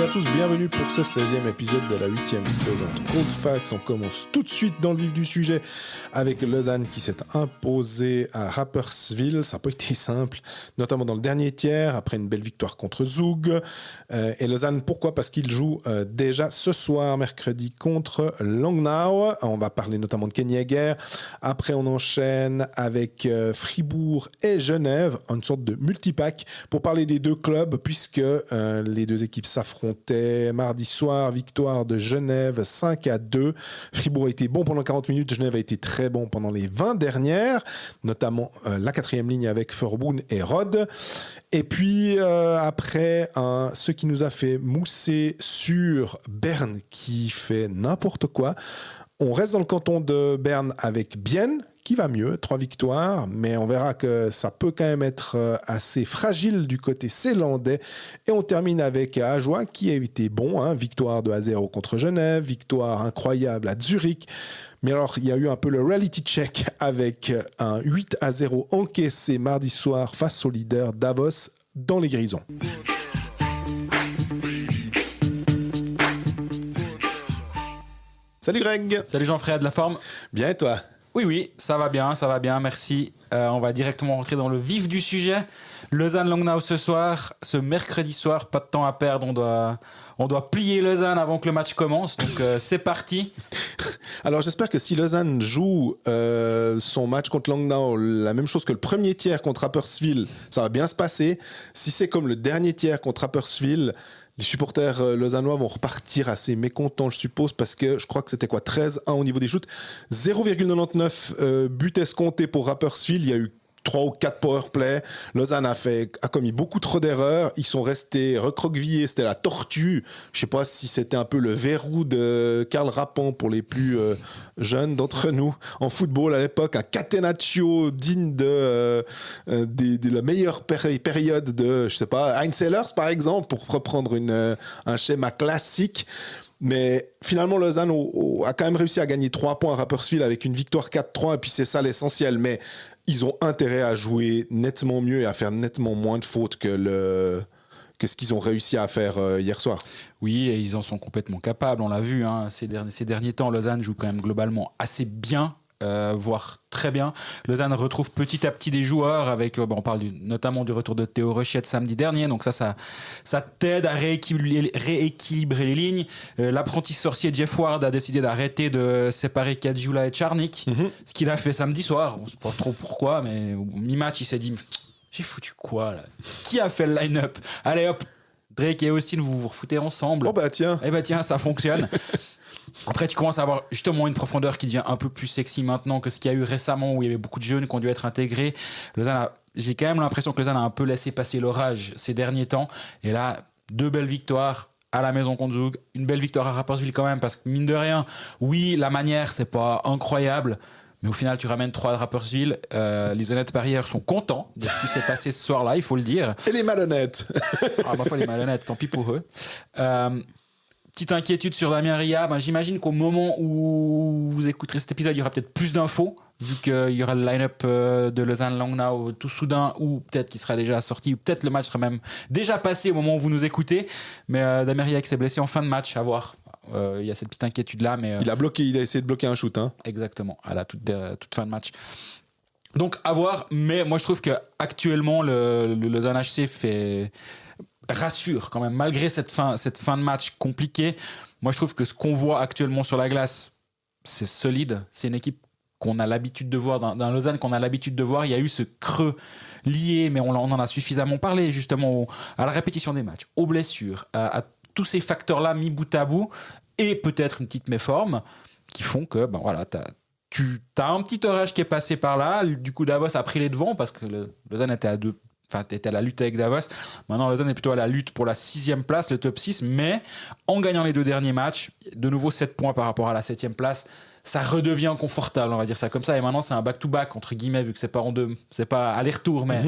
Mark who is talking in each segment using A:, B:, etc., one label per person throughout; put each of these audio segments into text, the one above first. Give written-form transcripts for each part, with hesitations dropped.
A: à tous, bienvenue pour ce 16e épisode de la 8e saison de Cold Facts. On commence tout de suite dans le vif du sujet avec Lausanne qui s'est imposé à Rapperswil. Ça n'a pas été simple, notamment dans le dernier tiers, après une belle victoire contre Zug. Et Lausanne, pourquoi ? Parce qu'il joue déjà ce soir, mercredi, contre Langnau. On va parler notamment de Kenny Egger. Après, on enchaîne avec Fribourg et Genève, une sorte de multipack, pour parler des deux clubs, puisque les deux équipes s'affrontaient mardi soir. Victoire de Genève 5-2. Fribourg a été bon pendant 40 minutes, Genève a été très bon pendant les 20 dernières, notamment la quatrième ligne avec Verboen et Rod. Et puis après, ce qui nous a fait mousser sur Berne qui fait n'importe quoi. On reste dans le canton de Berne avec Bienne, qui va mieux, 3 victoires, mais on verra que ça peut quand même être assez fragile du côté zélandais. Et on termine avec Ajoie, qui a été bon, victoire 2-0 contre Genève, victoire incroyable à Zurich. Mais alors, il y a eu un peu le reality check avec un 8-0 encaissé mardi soir face au leader Davos dans les Grisons. Salut Greg.
B: Salut Jean-Frédéric, de la forme?
A: Bien et toi?
B: Oui, ça va bien, merci. On va directement rentrer dans le vif du sujet. Lausanne-Langnau ce soir, ce mercredi soir, pas de temps à perdre, on doit plier Lausanne avant que le match commence, donc c'est parti.
A: Alors j'espère que si Lausanne joue son match contre Langnau, la même chose que le premier tiers contre Rapperswil, ça va bien se passer. Si c'est comme le dernier tiers contre Rapperswil, les supporters lausannois vont repartir assez mécontents, je suppose, parce que je crois que c'était 13-1 au niveau des shoots. 0,99 buts escomptés pour Rapperswil. Il y a eu 3 ou 4 powerplays. Lausanne a commis beaucoup trop d'erreurs. Ils sont restés recroquevillés. C'était la tortue. Je ne sais pas si c'était un peu le verrou de Karl Rappan pour les plus jeunes d'entre nous. En football, à l'époque, un catenaccio digne de la meilleure période de, je sais pas, Heinz Ehlers, par exemple, pour reprendre un schéma classique. Mais finalement, Lausanne a quand même réussi à gagner 3 points à Rapperswil avec une victoire 4-3. Et puis, c'est ça l'essentiel. Mais ils ont intérêt à jouer nettement mieux et à faire nettement moins de fautes que ce qu'ils ont réussi à faire hier soir.
B: Oui, et ils en sont complètement capables, on l'a vu. Ces derniers temps, Lausanne joue quand même globalement assez bien, voire très bien. Lausanne retrouve petit à petit des joueurs avec, on parle notamment du retour de Théo Rochette samedi dernier, donc ça t'aide à rééquilibrer les lignes. L'apprenti sorcier Jeff Ward a décidé d'arrêter de séparer Kadjula et Tcharnik, ce qu'il a fait samedi soir, on ne sait pas trop pourquoi, mais au mi-match il s'est dit j'ai foutu quoi là? Qui a fait le line-up? Allez hop, Drake et Austin, vous vous refoutez ensemble.
A: Oh bah tiens.
B: Eh bah tiens, ça fonctionne. Après, tu commences à avoir justement une profondeur qui devient un peu plus sexy maintenant que ce qu'il y a eu récemment où il y avait beaucoup de jeunes qui ont dû être intégrés. J'ai quand même l'impression que Lausanne a un peu laissé passer l'orage ces derniers temps. Et là, 2 belles victoires à la maison contre Zug. Une belle victoire à Rapperswil quand même, parce que mine de rien, oui, la manière, c'est pas incroyable. Mais au final, tu ramènes 3 à Rapperswil. Les honnêtes parieurs sont contents de ce qui s'est passé ce soir-là, il faut le dire.
A: Et les malhonnêtes.
B: Ma foi, les malhonnêtes, tant pis pour eux. Petite inquiétude sur Damien Ria. J'imagine qu'au moment où vous écouterez cet épisode, il y aura peut-être plus d'infos, vu qu'il y aura le line-up de Lausanne-Langnau tout soudain, ou peut-être qu'il sera déjà sorti, ou peut-être le match sera même déjà passé au moment où vous nous écoutez. Mais Damien Ria qui s'est blessé en fin de match, à voir. Il y a cette petite inquiétude-là. Mais,
A: il a essayé de bloquer un shoot.
B: Exactement, à la toute fin de match. Donc, à voir. Mais moi, je trouve qu'actuellement, le Lausanne HC rassure quand même, malgré cette fin de match compliquée. Moi, je trouve que ce qu'on voit actuellement sur la glace, c'est solide. C'est une équipe qu'on a l'habitude de voir, d'un Lausanne qu'on a l'habitude de voir. Il y a eu ce creux lié, mais on en a suffisamment parlé, justement, à la répétition des matchs, aux blessures, à tous ces facteurs-là mis bout à bout, et peut-être une petite méforme, qui font que, tu as un petit orage qui est passé par là. Du coup, Davos a pris les devants, parce que Lausanne était à la lutte avec Davos. Maintenant, Lausanne est plutôt à la lutte pour la 6e place, le top 6. Mais en gagnant les 2 derniers matchs, de nouveau 7 points par rapport à la 7e place, ça redevient confortable, on va dire ça comme ça. Et maintenant, c'est un back-to-back, entre guillemets, vu que c'est pas en deux, c'est pas aller-retour, mais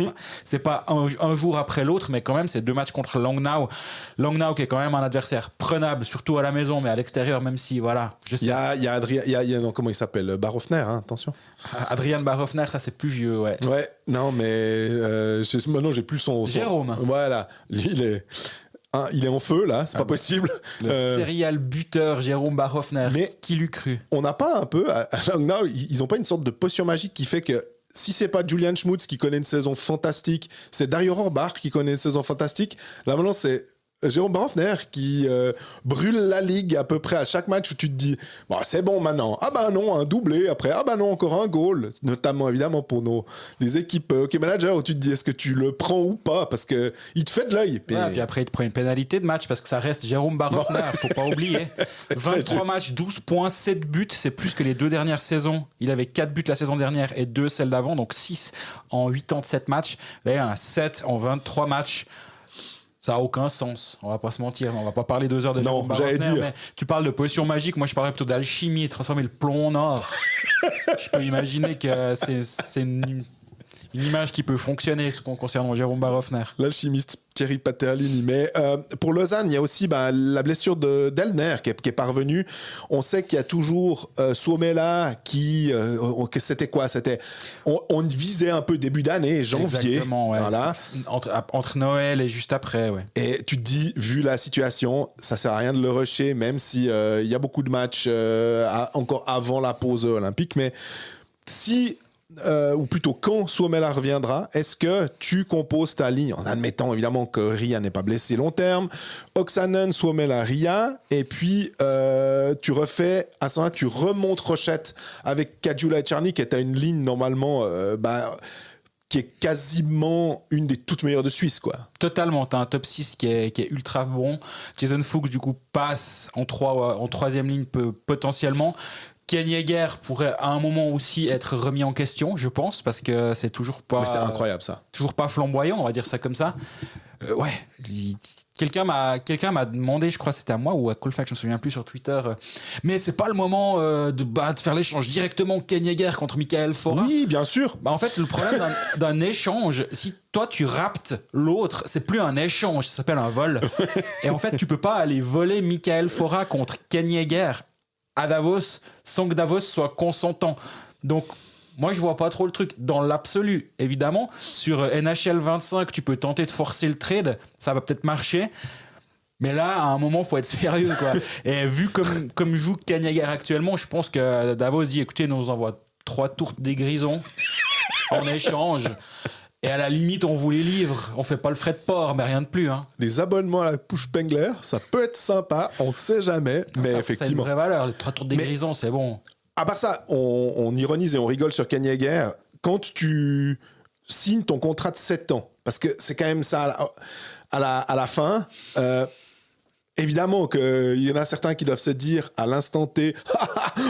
B: c'est pas un jour après l'autre, mais quand même, c'est 2 matchs contre Langnau. Langnau qui est quand même un adversaire prenable, surtout à la maison, mais à l'extérieur, même si, voilà, je sais.
A: Il y a Adrien, comment il s'appelle? Barofner, attention.
B: Adrien Barofner, ça c'est plus vieux, ouais.
A: Ouais, non, mais maintenant j'ai plus son...
B: Jérôme.
A: Voilà, lui, il est... Hein, il est en feu là, c'est pas possible.
B: Le serial buteur Jérôme Barhoffner,
A: mais
B: qui l'eût cru?
A: On n'a pas un peu, à Langnau, ils n'ont pas une sorte de potion magique qui fait que si c'est pas Julian Schmutz qui connaît une saison fantastique, c'est Dario Rohrbach qui connaît une saison fantastique. Là maintenant c'est Jérôme Barhoffner qui brûle la ligue à peu près à chaque match où tu te dis bon, c'est bon maintenant, ah bah non, un doublé après, ah bah non, encore un goal, notamment évidemment pour les équipes hockey manager où tu te dis est-ce que tu le prends ou pas parce que il te fait de l'œil.
B: Puis après il te prend une pénalité de match parce que ça reste Jérôme Barhoffner, faut pas oublier. 23 matchs, 12 points, 7 buts, c'est plus que les 2 dernières saisons. Il avait 4 buts la saison dernière et 2 celle d'avant, donc 6 en 87 matchs. Là il en a 7 en 23 matchs. Ça n'a aucun sens, on va pas se mentir, on va pas parler 2 heures de Jérôme Barhoffner, mais tu parles de potion magique, moi je parlerais plutôt d'alchimie, transformer le plomb en or. Je peux imaginer que c'est une image qui peut fonctionner concernant Jérôme Barhoffner.
A: L'alchimiste Thierry Paterlini. Mais pour Lausanne, il y a aussi la blessure d'Ellner qui est parvenue. On sait qu'il y a toujours Suomela qui... c'était quoi? On visait un peu début d'année, janvier.
B: Exactement, ouais.
A: Voilà.
B: Entre Noël et juste après, ouais.
A: Et tu te dis, vu la situation, ça sert à rien de le rusher, même si il y a beaucoup de matchs encore avant la pause olympique. Mais si... ou plutôt quand Suomela reviendra, est-ce que tu composes ta ligne en admettant évidemment que Ria n'est pas blessé long terme, Oksanen, Suomela, Ria, et puis tu refais à ce moment-là, tu remontes Rochette avec Kajula et Charny qui est à une ligne normalement qui est quasiment une des toutes meilleures de Suisse, quoi.
B: Totalement, t'as un top 6 qui est ultra bon. Jason Fuchs du coup passe en troisième ligne potentiellement. Ken Yeager pourrait à un moment aussi être remis en question, je pense, parce que c'est toujours pas...
A: Mais c'est incroyable, ça.
B: Toujours pas flamboyant, on va dire ça comme ça. Ouais, quelqu'un m'a demandé, je crois que c'était à moi ou à Colfax, je me souviens plus sur Twitter, mais c'est pas le moment de faire l'échange directement Ken Yeager contre Michael Fora.
A: Oui, bien sûr.
B: Bah en fait, le problème d'un échange, si toi tu raptes l'autre, c'est plus un échange, ça s'appelle un vol. Et en fait, tu peux pas aller voler Michael Fora contre Ken Yeager à Davos sans que Davos soit consentant. Donc moi je vois pas trop le truc dans l'absolu. Évidemment sur NHL 25 tu peux tenter de forcer le trade, ça va peut-être marcher, mais là à un moment faut être sérieux, quoi. Et vu comme joue Ken Yeager actuellement, je pense que Davos dit écoutez, nous on envoie 3 tourtes des Grisons en échange. Et à la limite, on vous les livre. On fait pas le frais de port, mais rien de plus. Hein.
A: Les abonnements à la Push Spengler, ça peut être sympa, on sait jamais, mais effectivement.
B: Ça a une vraie valeur. Les 3 tours des Grisons, c'est bon.
A: À part ça, on ironise et on rigole sur Ken Yeager. Quand tu signes ton contrat de 7 ans, parce que c'est quand même ça à la fin... évidemment qu'il y en a certains qui doivent se dire à l'instant T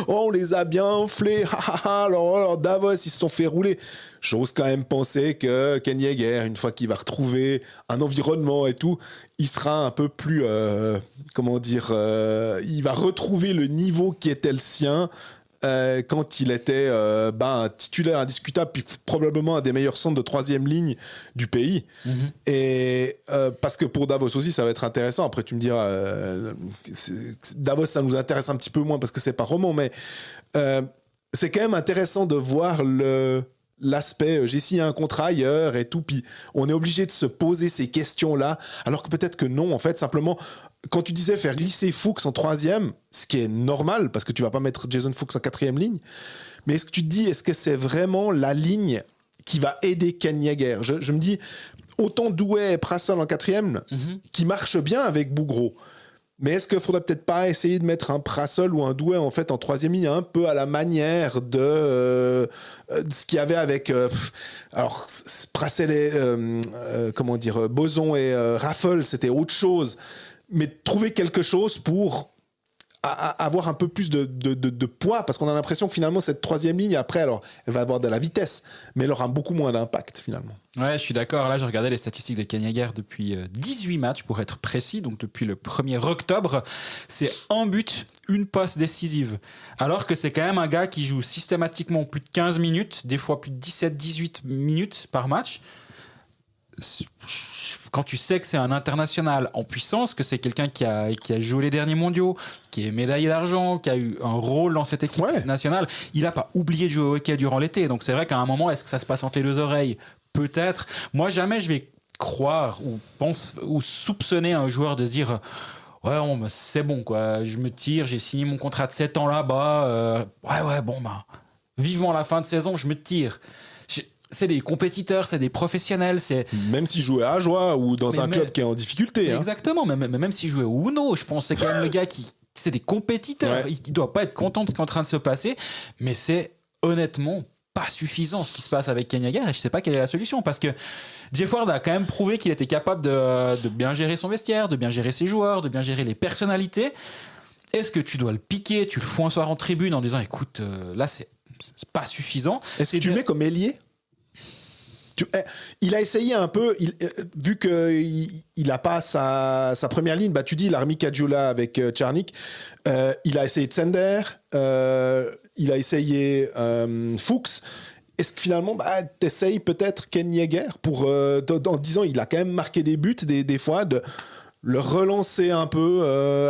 A: oh, on les a bien enflés, alors Davos ils se sont fait rouler. J'ose quand même penser que Ken Yeager, une fois qu'il va retrouver un environnement et tout, il sera un peu plus il va retrouver le niveau qui était le sien quand il était un titulaire indiscutable, puis probablement un des meilleurs centres de 3e ligne du pays. Mm-hmm. Et parce que pour Davos aussi, ça va être intéressant. Après, tu me diras, Davos, ça nous intéresse un petit peu moins parce que c'est pas roman, mais c'est quand même intéressant de voir l'aspect j'ai signé un contrat ailleurs et tout, puis on est obligé de se poser ces questions-là, alors que peut-être que non, en fait, simplement... Quand tu disais faire glisser Fuchs en 3e, ce qui est normal, parce que tu vas pas mettre Jason Fuchs en 4e ligne, mais est-ce que tu te dis, est-ce que c'est vraiment la ligne qui va aider Ken Yeager? Je me dis, autant Douai et Prassol en 4e, qui marchent bien avec Bougro, mais est-ce qu'il faudrait peut-être pas essayer de mettre un Prassol ou un Douai en fait en 3e ligne, un peu à la manière de ce qu'il y avait avec alors Prassel et Boson et Raffel, c'était autre chose. Mais trouver quelque chose pour avoir un peu plus de poids, parce qu'on a l'impression que finalement cette 3e ligne, après, alors elle va avoir de la vitesse, mais elle aura beaucoup moins d'impact finalement.
B: Ouais, je suis d'accord. Là, j'ai regardé les statistiques de Ken Yeager depuis 18 matchs pour être précis, donc depuis le 1er octobre. C'est 1 but, 1 passe décisive. Alors que c'est quand même un gars qui joue systématiquement plus de 15 minutes, des fois plus de 17-18 minutes par match. Quand tu sais que c'est un international en puissance, que c'est quelqu'un qui a joué les derniers mondiaux, qui est médaillé d'argent, qui a eu un rôle dans cette équipe nationale, il n'a pas oublié de jouer au hockey durant l'été. Donc c'est vrai qu'à un moment, est-ce que ça se passe entre les 2 oreilles ? Peut-être. Moi, jamais je vais croire ou soupçonner un joueur de se dire ouais, c'est bon, quoi. Je me tire, j'ai signé mon contrat de 7 ans là-bas. Vivement la fin de saison, je me tire. C'est des compétiteurs, c'est des professionnels.
A: Même s'il jouait à Ajoie ou dans un club qui est en difficulté.
B: Exactement, même s'il jouait au Uno, je pense que c'est quand même le gars c'est des compétiteurs. Ouais. Il ne doit pas être content de ce qui est en train de se passer, mais c'est honnêtement pas suffisant ce qui se passe avec Ken Yeager, et je ne sais pas quelle est la solution, parce que Jeff Ward a quand même prouvé qu'il était capable de bien gérer son vestiaire, de bien gérer ses joueurs, de bien gérer les personnalités. Est-ce que tu dois le piquer, tu le fous un soir en tribune en disant écoute, là c'est pas suffisant.
A: Est-ce que tu mets comme ailier? Il a essayé un peu, vu qu'il n'a pas sa première ligne, tu dis, il a remis Caggiula avec Tcharnik, il a essayé Tsender, il a essayé Fuchs. Est-ce que finalement, t'essayes peut-être Ken Yeager en disant, il a quand même marqué des buts des fois, de le relancer un peu.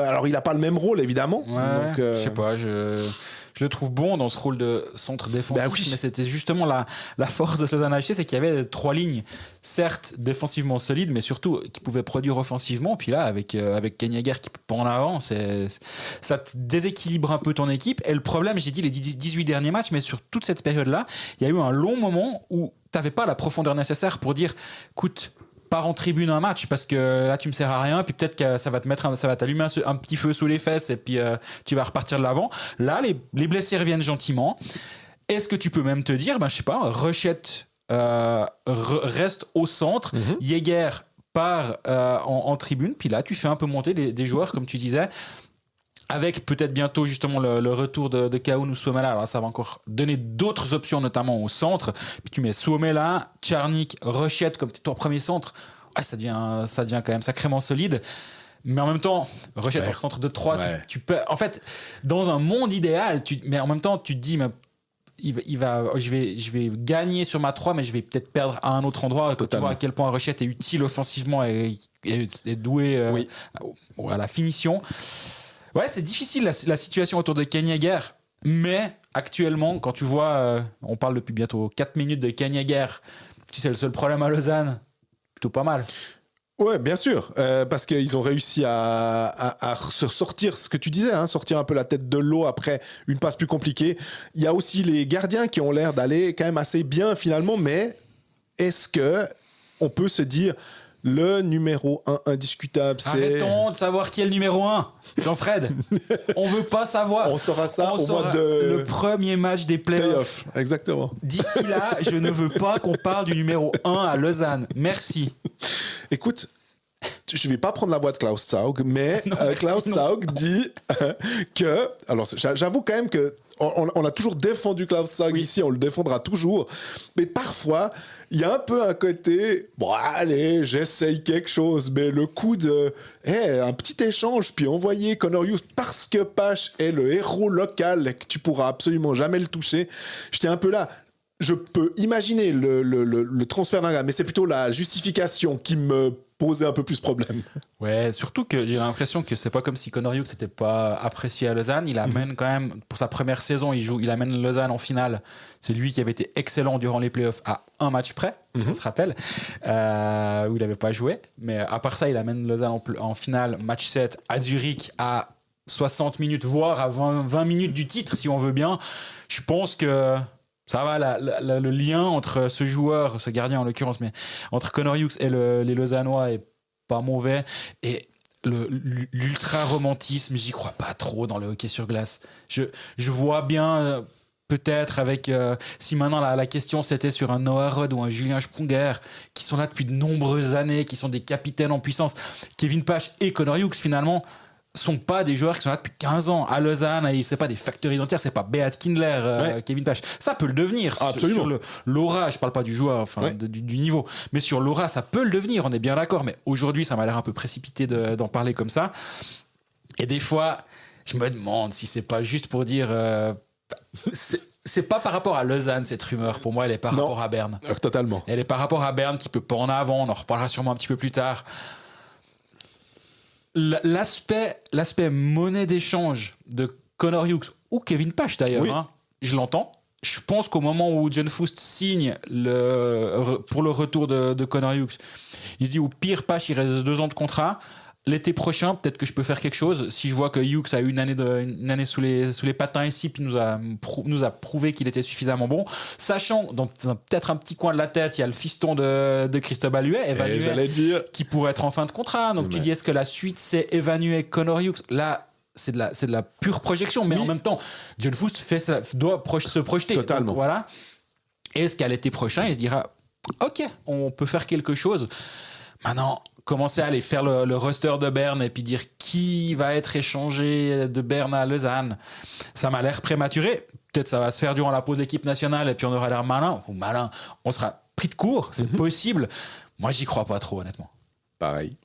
A: Alors, il n'a pas le même rôle, évidemment.
B: Ouais, donc, je sais pas, je le trouve bon dans ce rôle de centre défensif, mais c'était justement la force de ce Lausanne HC, c'est qu'il y avait 3 lignes, certes défensivement solides, mais surtout qui pouvaient produire offensivement. Puis là, avec Ken Yeager qui peut pas en avant, ça te déséquilibre un peu ton équipe. Et le problème, j'ai dit les 18 derniers matchs, mais sur toute cette période-là, il y a eu un long moment où tu n'avais pas la profondeur nécessaire pour dire, écoute, pars en tribune un match parce que là tu me sers à rien, puis peut-être que ça va t'allumer un petit feu sous les fesses et puis tu vas repartir de l'avant. Là les blessés reviennent gentiment. Est-ce que tu peux même te dire, je sais pas, Rochette reste au centre, Yeager part en tribune, puis là tu fais un peu monter des joueurs comme tu disais, avec peut-être bientôt justement le retour de Kaoun ou Suomela. Alors ça va encore donner d'autres options, notamment au centre. Puis tu mets Suomela, Tcharnik, Rochette comme tes 3 premiers centres. Ouais, ça devient quand même sacrément solide. Mais en même temps, Rochette en centre de 3, tu peux... En fait, dans un monde idéal, mais en même temps, tu te dis... je vais gagner sur ma 3, mais je vais peut-être perdre à un autre endroit. Quand tu vois à quel point Rochette est utile offensivement et doué à la finition. Ouais, c'est difficile la situation autour de Ken Yeager, mais actuellement, quand tu vois, on parle depuis bientôt 4 minutes de Ken Yeager, si c'est le seul problème à Lausanne, plutôt pas mal.
A: Ouais, bien sûr, parce qu'ils ont réussi à sortir ce que tu disais, sortir un peu la tête de l'eau après une passe plus compliquée. Il y a aussi les gardiens qui ont l'air d'aller quand même assez bien finalement, mais est-ce que on peut se dire... Le numéro 1 indiscutable, c'est...
B: Arrêtons de savoir qui est le numéro 1, Jean-Fred. On veut pas savoir.
A: On saura ça au mois de...
B: Le premier match des playoffs.
A: Exactement.
B: D'ici là, je ne veux pas qu'on parle du numéro 1 à Lausanne. Merci.
A: Écoute, je vais pas prendre la voix de Klaus Zaug, mais Klaus Zaug dit que... Alors, j'avoue quand même que on a toujours défendu Klaus Zaug ici, on le défendra toujours, mais parfois... Il y a un peu un côté, allez, j'essaye quelque chose, mais le coup de, un petit échange, puis envoyer Connor Hughes parce que Pache est le héros local et que tu pourras absolument jamais le toucher. J'étais un peu là. Je peux imaginer le transfert d'un gars, mais c'est plutôt la justification qui me posait un peu plus problème.
B: Ouais, surtout que j'ai l'impression que c'est pas comme si Connor Hughes n'était pas apprécié à Lausanne. Il amène quand même, pour sa première saison, il amène Lausanne en finale. C'est lui qui avait été excellent durant les playoffs à un match près, si on se rappelle, où il n'avait pas joué. Mais à part ça, il amène Lausanne en finale, match 7 à Zurich à 60 minutes, voire à 20 minutes du titre, si on veut bien. Je pense que ça va, le lien entre ce joueur, ce gardien en l'occurrence, mais entre Connor Hughes et les Lausannois est pas mauvais. Et l'ultra-romantisme, j'y crois pas trop dans le hockey sur glace. Je vois bien... peut-être avec, si maintenant la question c'était sur un Noah Rudd ou un Julien Sprunger, qui sont là depuis de nombreuses années, qui sont des capitaines en puissance. Kevin Pache et Connor Hughes, finalement, sont pas des joueurs qui sont là depuis 15 ans. À Lausanne, c'est pas des facteurs identitaires, c'est pas Beat Kindler, Kevin Pache. Ça peut le devenir. Sur l'aura, je parle pas du joueur, du niveau, mais sur l'aura, ça peut le devenir, on est bien d'accord. Mais aujourd'hui, ça m'a l'air un peu précipité d'en parler comme ça. Et des fois, je me demande si c'est pas juste pour dire... c'est pas par rapport à Lausanne cette rumeur, pour moi elle est par rapport à Berne.
A: Totalement.
B: Elle est par rapport à Berne qui peut pas en avant, on en reparlera sûrement un petit peu plus tard. L'aspect monnaie d'échange de Connor Hughes ou Kevin Pache d'ailleurs, je l'entends, je pense qu'au moment où John Foust signe pour le retour de Connor Hughes, il se dit au pire Pache, il reste 2 ans de contrat. L'été prochain, peut-être que je peux faire quelque chose. Si je vois que Hughes a eu une année sous les patins ici, puis nous a prouvé qu'il était suffisamment bon, sachant, dans peut-être un petit coin de la tête, il y a le fiston de Cristobal Huet,
A: j'allais dire,
B: qui pourrait être en fin de contrat. Donc tu dis, est-ce que la suite, c'est évaluer Connor Hughes? Là, c'est de la pure projection, mais en même temps, John Foust doit se projeter.
A: Totalement.
B: Donc, voilà. Est-ce qu'à l'été prochain, il se dira, ok, on peut faire quelque chose. Maintenant, commencer à aller faire le roster de Berne et puis dire qui va être échangé de Berne à Lausanne, ça m'a l'air prématuré. Peut-être ça va se faire durant la pause d'équipe nationale et puis on aura l'air malin, on sera pris de court, c'est possible. Moi, j'y crois pas trop, honnêtement.
A: Pareil.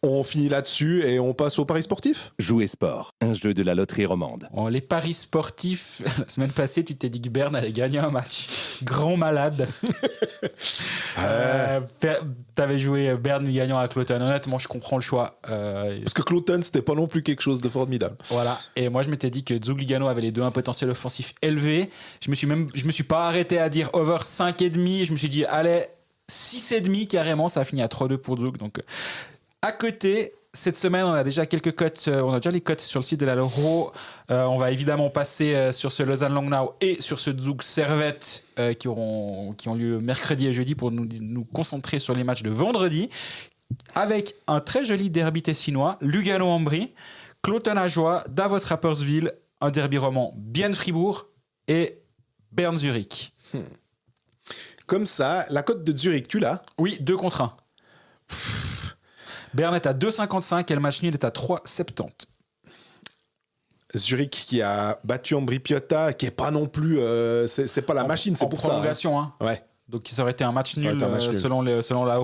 A: On finit là-dessus et on passe aux paris sportifs.
C: Jouer sport, un jeu de la loterie romande.
B: Les paris sportifs, la semaine passée, tu t'es dit que Berne allait gagner un match. Grand malade. T'avais joué Berne gagnant à Cloton. Honnêtement, je comprends le choix.
A: Parce que Cloton, c'était pas non plus quelque chose de formidable.
B: Voilà. Et moi, je m'étais dit que Zug Lugano avait les deux un potentiel offensif élevé. Je me suis pas arrêté à dire over 5,5. Je me suis dit, allez, 6,5 carrément. Ça a fini à 3-2 pour Zug. Donc, à côté, cette semaine, on a déjà quelques cotes. On a déjà les cotes sur le site de la l'Euro. On va évidemment passer sur ce Lausanne Langnau et sur ce Zug Servette qui ont lieu mercredi et jeudi pour nous concentrer sur les matchs de vendredi. Avec un très joli derby tessinois, Lugano-Ambry, Cloton-Ajoie, Davos-Rapperswil, un derby roman Bienne-Fribourg et Berne-Zurich.
A: Comme ça, la cote de Zurich, tu l'as?
B: Oui, 2 contre 1. Berne est à 2,55 et le match nul est à 3,70.
A: Zurich qui a battu Ambry Piotta, qui est pas non plus... c'est pas la machine, c'est pour ça.
B: En prolongation, hein.
A: Ouais.
B: Donc ça aurait été un match nul, selon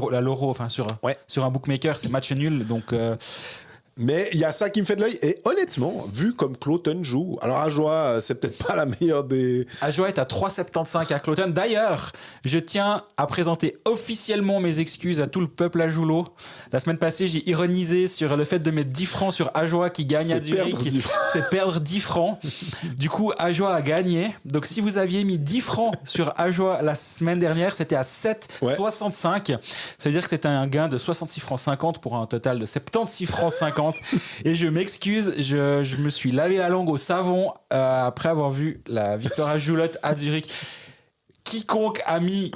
B: la Loro, enfin sur un bookmaker, c'est match nul. Donc...
A: Mais il y a ça qui me fait de l'œil. Et honnêtement, vu comme Cloton joue, alors Ajoie, c'est peut-être pas la meilleure des...
B: Ajoie est à 3,75 à Cloton. D'ailleurs, je tiens à présenter officiellement mes excuses à tout le peuple ajoulot. La semaine passée, j'ai ironisé sur le fait de mettre 10 francs sur Ajoie qui gagne à Zurich. C'est perdre 10 francs. Du coup, Ajoie a gagné. Donc si vous aviez mis 10 francs sur Ajoie la semaine dernière, c'était à 7,65. Ça veut dire que c'était un gain de 66 francs 50 pour un total de 76 francs 50. Et je m'excuse, je me suis lavé la langue au savon après avoir vu la victoire à Joulotte à Zurich. Quiconque a mis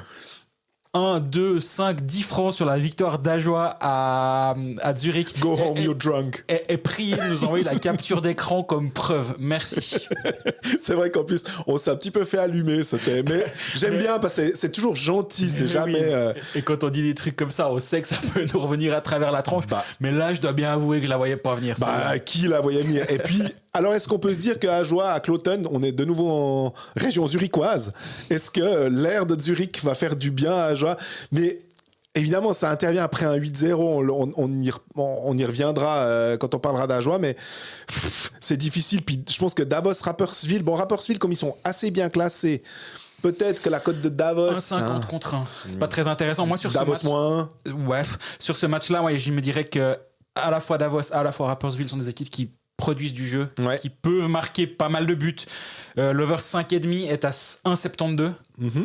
B: 1, 2, 5, 10 francs sur la victoire d'Ajoie à Zurich.
A: Go home, you're drunk.
B: Et priez de nous envoyer la capture d'écran comme preuve. Merci.
A: C'est vrai qu'en plus, on s'est un petit peu fait allumer. Mais j'aime bien parce que c'est toujours gentil. C'est jamais.
B: Et quand on dit des trucs comme ça, on sait que ça peut nous revenir à travers la tronche. Mais là, je dois bien avouer que je la voyais pas venir.
A: Qui la voyait venir? Et puis. Alors, est-ce qu'on peut se dire qu'à Ajoie, à Cloton, on est de nouveau en région zurichoise? Est-ce que l'air de Zurich va faire du bien à Ajoie? Mais évidemment, ça intervient après un 8-0. On y reviendra quand on parlera d'Ajoie, mais c'est difficile. Puis je pense que Davos-Rapperswil, Rapperswil, comme ils sont assez bien classés, peut-être que la cote de Davos...
B: 1,50 contre 1. C'est pas très intéressant. Moi, sur
A: Davos
B: ce match,
A: moins 1.
B: Ouais, sur ce match-là, je me dirais que à la fois Davos, à la fois Rapperswil sont des équipes qui produisent du jeu, qui peuvent marquer pas mal de buts. L'over 5,5 est à 1,72.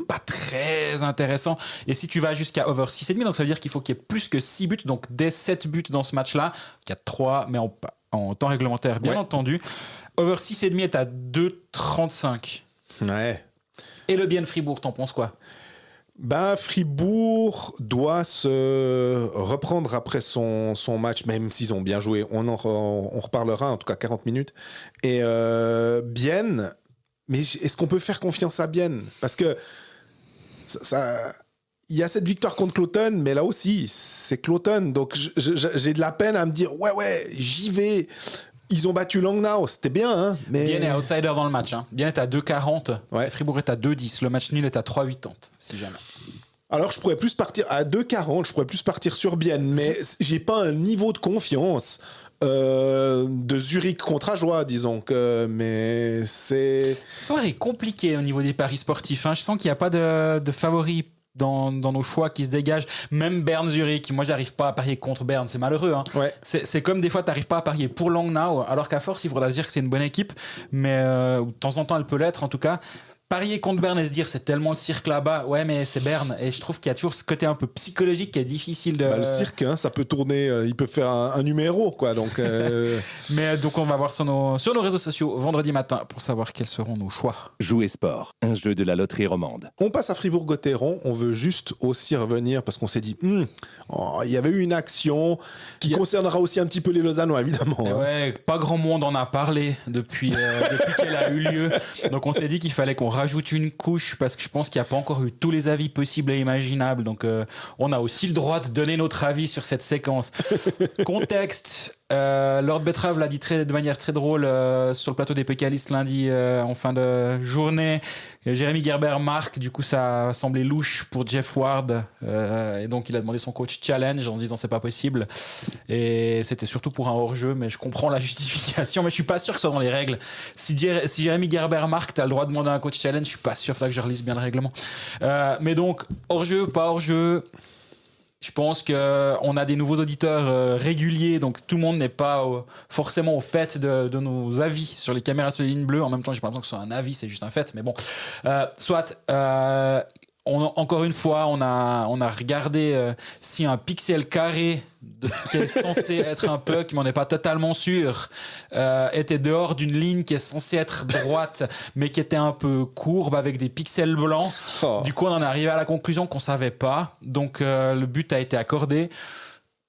B: Pas très intéressant. Et si tu vas jusqu'à over 6,5, donc ça veut dire qu'il faut qu'il y ait plus que 6 buts, donc dès 7 buts dans ce match-là. Il y a 3, mais en temps réglementaire, bien entendu. Over 6,5 est à 2,35.
A: Ouais.
B: Et le Bienne Fribourg, t'en penses quoi?
A: Fribourg doit se reprendre après son match, même s'ils ont bien joué. On reparlera, en tout cas 40 minutes. Et Bienne, mais est-ce qu'on peut faire confiance à Bienne? Parce que il y a cette victoire contre Cloton, mais là aussi, c'est Cloton. Donc j'ai de la peine à me dire, ouais, j'y vais. Ils ont battu Langnau, c'était bien, hein, mais...
B: Bienne est outsider dans le match. Bienne est à 2,40. Ouais. Fribourg est à 2,10. Le match nul est à 3,80, si jamais.
A: Alors, je pourrais plus partir à 2,40, je pourrais plus partir sur Bienne, mais j'ai pas un niveau de confiance de Zurich contre Ajoie, disons que... Mais c'est...
B: Ce soir est compliqué au niveau des paris sportifs. Je sens qu'il n'y a pas de favoris dans nos choix qui se dégagent. Même Berne-Zurich, moi j'arrive pas à parier contre Berne, c'est malheureux. Ouais. C'est comme des fois t'arrives pas à parier pour Langnau, alors qu'à force il faudra se dire que c'est une bonne équipe, mais de temps en temps elle peut l'être en tout cas. parier contre Berne et se dire c'est tellement le cirque là-bas, ouais mais c'est Berne, et je trouve qu'il y a toujours ce côté un peu psychologique qui est difficile de...
A: Le cirque, hein, ça peut tourner, il peut faire un numéro, quoi, donc...
B: Mais donc on va voir sur nos réseaux sociaux vendredi matin pour savoir quels seront nos choix.
C: Jouer sport, un jeu de la loterie romande.
A: On passe à Fribourg-Gotteron, on veut juste aussi revenir parce qu'on s'est dit, il y avait eu une action qui concernera aussi un petit peu les Lausannois, évidemment.
B: Hein. Ouais, pas grand monde en a parlé depuis qu'elle a eu lieu, donc on s'est dit qu'il fallait qu'on rajoute une couche parce que je pense qu'il n'y a pas encore eu tous les avis possibles et imaginables, donc on a aussi le droit de donner notre avis sur cette séquence. Contexte, Lord Betrave l'a dit de manière très drôle sur le plateau des Pécalistes lundi en fin de journée. Jérémy Gerber marque, du coup ça a semblé louche pour Jeff Ward et donc il a demandé son coach challenge en se disant c'est pas possible, et c'était surtout pour un hors-jeu, mais je comprends la justification, mais je suis pas sûr que ce soit dans les règles. Si Jérémy Gerber marque, t'as le droit de demander un coach challenge, je suis pas sûr, faudra que je relise bien le règlement, mais donc hors-jeu, pas hors-jeu. Je pense qu'on a des nouveaux auditeurs réguliers, donc tout le monde n'est pas forcément au fait de nos avis sur les caméras sur les lignes bleues. En même temps, j'ai pas l'impression que ce soit un avis, c'est juste un fait. Mais bon, encore une fois, on a regardé si un pixel carré qui est censé être un puck, mais on n'est pas totalement sûr, était dehors d'une ligne qui est censée être droite, mais qui était un peu courbe avec des pixels blancs. Du coup, on en est arrivé à la conclusion qu'on savait pas. Donc, le but a été accordé.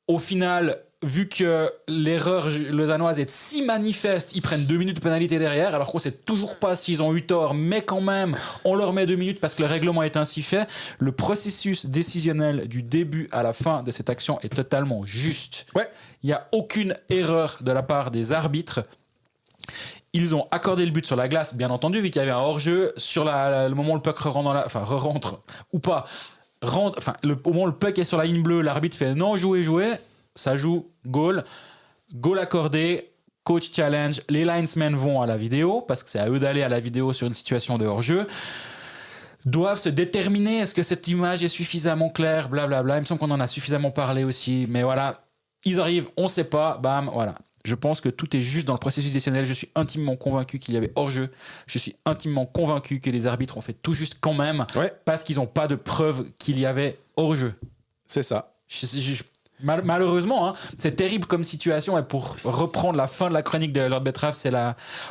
B: Au final, vu que l'erreur lausannoise est si manifeste, ils prennent 2 minutes de pénalité derrière, alors qu'on ne sait toujours pas s'ils ont eu tort, mais quand même, on leur met 2 minutes parce que le règlement est ainsi fait. Le processus décisionnel du début à la fin de cette action est totalement juste.
A: Ouais.
B: Il n'y a aucune erreur de la part des arbitres. Ils ont accordé le but sur la glace, bien entendu, vu qu'il y avait un hors-jeu. Sur le moment où le puck re-rentre ou pas, au moment où le puck est sur la ligne bleue, l'arbitre fait non, jouez. Ça joue, goal accordé, coach challenge, les linesmen vont à la vidéo, parce que c'est à eux d'aller à la vidéo sur une situation de hors-jeu, doivent se déterminer, est-ce que cette image est suffisamment claire, blablabla, il me semble qu'on en a suffisamment parlé aussi, mais voilà, ils arrivent, on ne sait pas, bam, voilà. Je pense que tout est juste dans le processus décisionnel, je suis intimement convaincu qu'il y avait hors-jeu, je suis intimement convaincu que les arbitres ont fait tout juste quand même, parce qu'ils n'ont pas de preuve qu'il y avait hors-jeu.
A: C'est ça.
B: Malheureusement, hein, c'est terrible comme situation, et pour reprendre la fin de la chronique de Lord Betrave,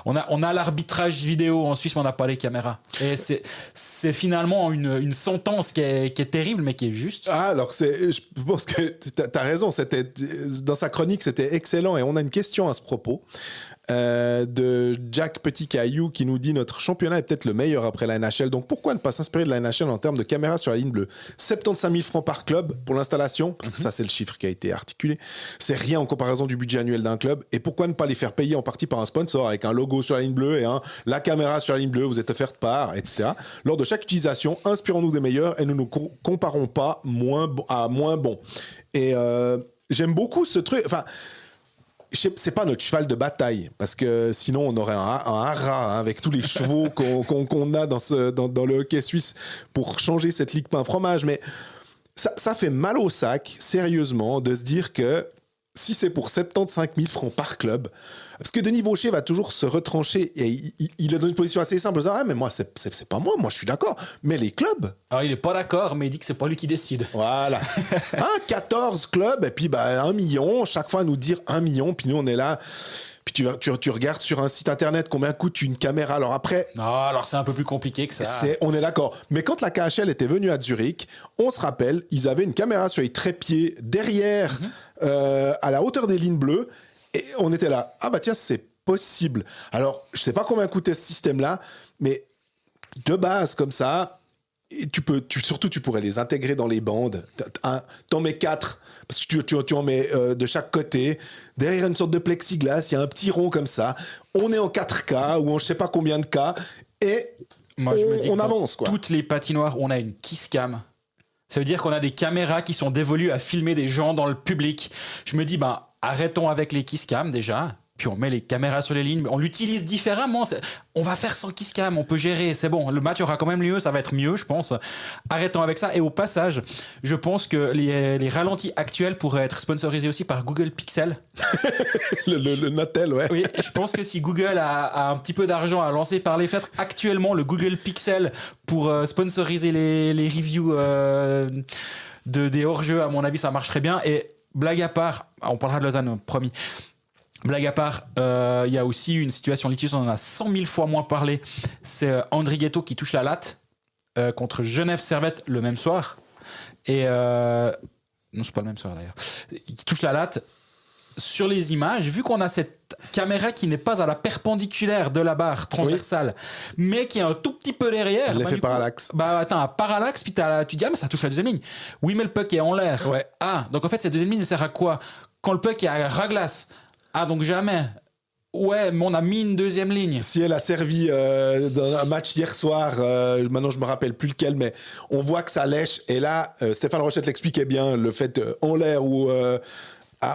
B: on a l'arbitrage vidéo en Suisse, mais on n'a pas les caméras. Et c'est finalement une sentence qui est terrible, mais qui est juste.
A: Alors, je pense que tu as raison. Dans sa chronique, c'était excellent, et on a une question à ce propos. De Jack Petit-Caillou qui nous dit: notre championnat est peut-être le meilleur après la NHL, donc pourquoi ne pas s'inspirer de la NHL en termes de caméras sur la ligne bleue? 75 000 francs par club pour l'installation, parce que ça c'est le chiffre qui a été articulé, c'est rien en comparaison du budget annuel d'un club, et pourquoi ne pas les faire payer en partie par un sponsor avec un logo sur la ligne bleue et la caméra sur la ligne bleue vous êtes offerte par, etc. Lors de chaque utilisation, inspirons-nous des meilleurs et ne nous comparons pas à moins bon. Et j'aime beaucoup ce truc, enfin, c'est pas notre cheval de bataille, parce que sinon on aurait un haras avec tous les chevaux qu'on a dans le hockey suisse pour changer cette ligue pain fromage, mais ça fait mal au sac, sérieusement, de se dire que si c'est pour 75 000 francs par club, parce que Denis Vaucher va toujours se retrancher, et il est dans une position assez simple, en disant: ah mais moi c'est pas moi je suis d'accord, mais les clubs.
B: Alors il est pas d'accord, mais il dit que c'est pas lui qui décide.
A: Voilà. 14 clubs, et puis 1 million, chaque fois à nous dire 1 million, puis nous on est là, puis tu regardes sur un site internet combien coûte une caméra. Alors après,
B: alors c'est un peu plus compliqué que ça.
A: On est d'accord, mais quand la KHL était venue à Zurich, on se rappelle, ils avaient une caméra sur les trépieds derrière, à la hauteur des lignes bleues. Et on était là, tiens, c'est possible. Alors, je sais pas combien coûtait ce système-là, mais de base, comme ça, et tu pourrais les intégrer dans les bandes. T'en mets 4, parce que tu en mets de chaque côté. Derrière une sorte de plexiglas, il y a un petit rond comme ça. On est en 4K, ou en je sais pas combien de K, et
B: moi, je me dis
A: on avance, quoi.
B: Toutes les patinoires, on a une kiss cam. Ça veut dire qu'on a des caméras qui sont dévolues à filmer des gens dans le public. Je me dis, arrêtons avec les kiss cam déjà. puis on met les caméras sur les lignes, on l'utilise différemment. On va faire sans kiss cam, on peut gérer, c'est bon. Le match aura quand même lieu, ça va être mieux, je pense. Arrêtons avec ça. Et au passage, je pense que les ralentis actuels pourraient être sponsorisés aussi par Google Pixel.
A: le Natel, ouais.
B: Oui, je pense que si Google a un petit peu d'argent à lancer par les fêtes, actuellement, le Google Pixel pour sponsoriser les reviews des hors-jeux, à mon avis, ça marche très bien. Et blague à part, on parlera de Lausanne, promis. Blague à part, il y a aussi une situation litigieuse, on en a 100 000 fois moins parlé. C'est Andri Ghetto qui touche la latte contre Genève Servette le même soir. Et non, c'est pas le même soir d'ailleurs. Qui touche la latte. Sur les images, vu qu'on a cette caméra qui n'est pas à la perpendiculaire de la barre transversale, mais qui est un tout petit peu derrière.
A: L'effet parallaxe.
B: Attends, un parallaxe, puis tu dis, ah, mais ça touche la deuxième ligne. Oui, mais le puck est en l'air.
A: Ouais.
B: Ah, donc en fait, cette deuxième ligne, elle sert à quoi? Quand le puck est à raglasse. Ah, donc jamais. Ouais, mais on a mis une deuxième ligne.
A: Si elle a servi dans un match hier soir, maintenant je me rappelle plus lequel, mais on voit que ça lèche. Et là, Stéphane Rochette l'expliquait bien, le fait en l'air ou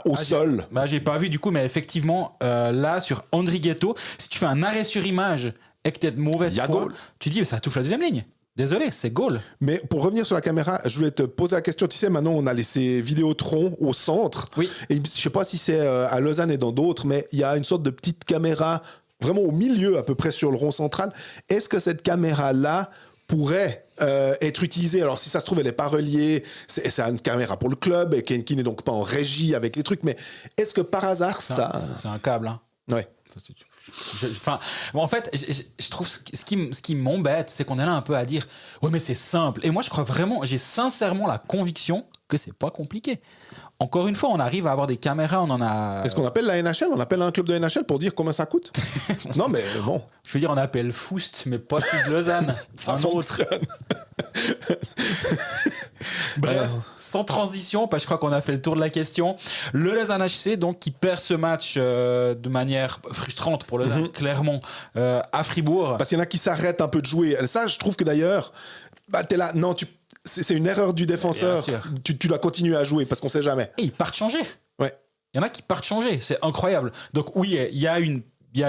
A: au sol.
B: J'ai pas vu du coup, mais effectivement, là, sur Andri Ghetto, si tu fais un arrêt sur image et que t'es de mauvaise foi,
A: goal.
B: tu dis, ça touche la deuxième ligne. Désolé, c'est goal.
A: Mais pour revenir sur la caméra, je voulais te poser la question. Tu sais, maintenant, on a laissé Vidéotron au centre.
B: Oui.
A: Et je sais pas si c'est à Lausanne et dans d'autres, mais il y a une sorte de petite caméra vraiment au milieu, à peu près sur le rond central. Est-ce que cette caméra-là pourrait être utilisée? Alors, si ça se trouve, elle n'est pas reliée. C'est une caméra pour le club et qui n'est donc pas en régie avec les trucs. Mais est-ce que par hasard, ça...
B: C'est un câble, hein.
A: Ouais.
B: En fait, je trouve ce qui m'embête, c'est qu'on est là un peu à dire ouais, mais c'est simple. Et moi, je crois vraiment, j'ai sincèrement la conviction que c'est pas compliqué. Encore une fois, on arrive à avoir des caméras, on en a.
A: Est-ce qu'on appelle la NHL? On appelle un club de NHL pour dire combien ça coûte? Non, mais bon.
B: Je veux dire, on appelle Foust, mais pas celui de Lausanne.
A: Ça fonctionne.
B: Bref, sans transition, parce que je crois qu'on a fait le tour de la question. Le Lausanne HC, donc, qui perd ce match de manière frustrante pour Lausanne, clairement, à Fribourg.
A: Parce qu'il y en a qui s'arrêtent un peu de jouer. Ça, je trouve que d'ailleurs, t'es là, non, c'est une erreur du défenseur. Tu dois continuer à jouer parce qu'on sait jamais.
B: Et ils partent changer.
A: Ouais.
B: Il y en a qui partent changer. C'est incroyable. Donc, oui, il y a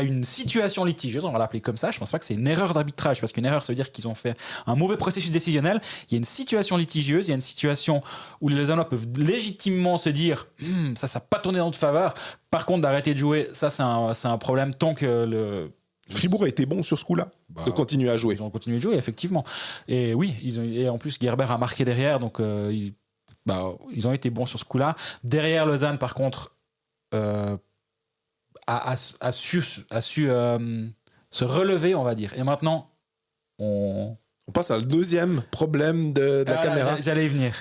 B: une situation litigieuse, on va l'appeler comme ça. Je pense pas que c'est une erreur d'arbitrage, parce qu'une erreur, ça veut dire qu'ils ont fait un mauvais processus décisionnel. Il y a une situation litigieuse, il y a une situation où les Lausannois peuvent légitimement se dire ça n'a pas tourné dans notre faveur. Par contre, d'arrêter de jouer, ça, c'est un problème tant que
A: Fribourg a été bon sur ce coup-là, de continuer à jouer.
B: Ils ont continué de jouer, effectivement. Et oui, et en plus, Gerber a marqué derrière, donc ils ont été bons sur ce coup-là. Derrière, Lausanne, par contre, a su se relever, on va dire. Et maintenant, on
A: passe à le deuxième problème de la caméra.
B: J'allais y venir.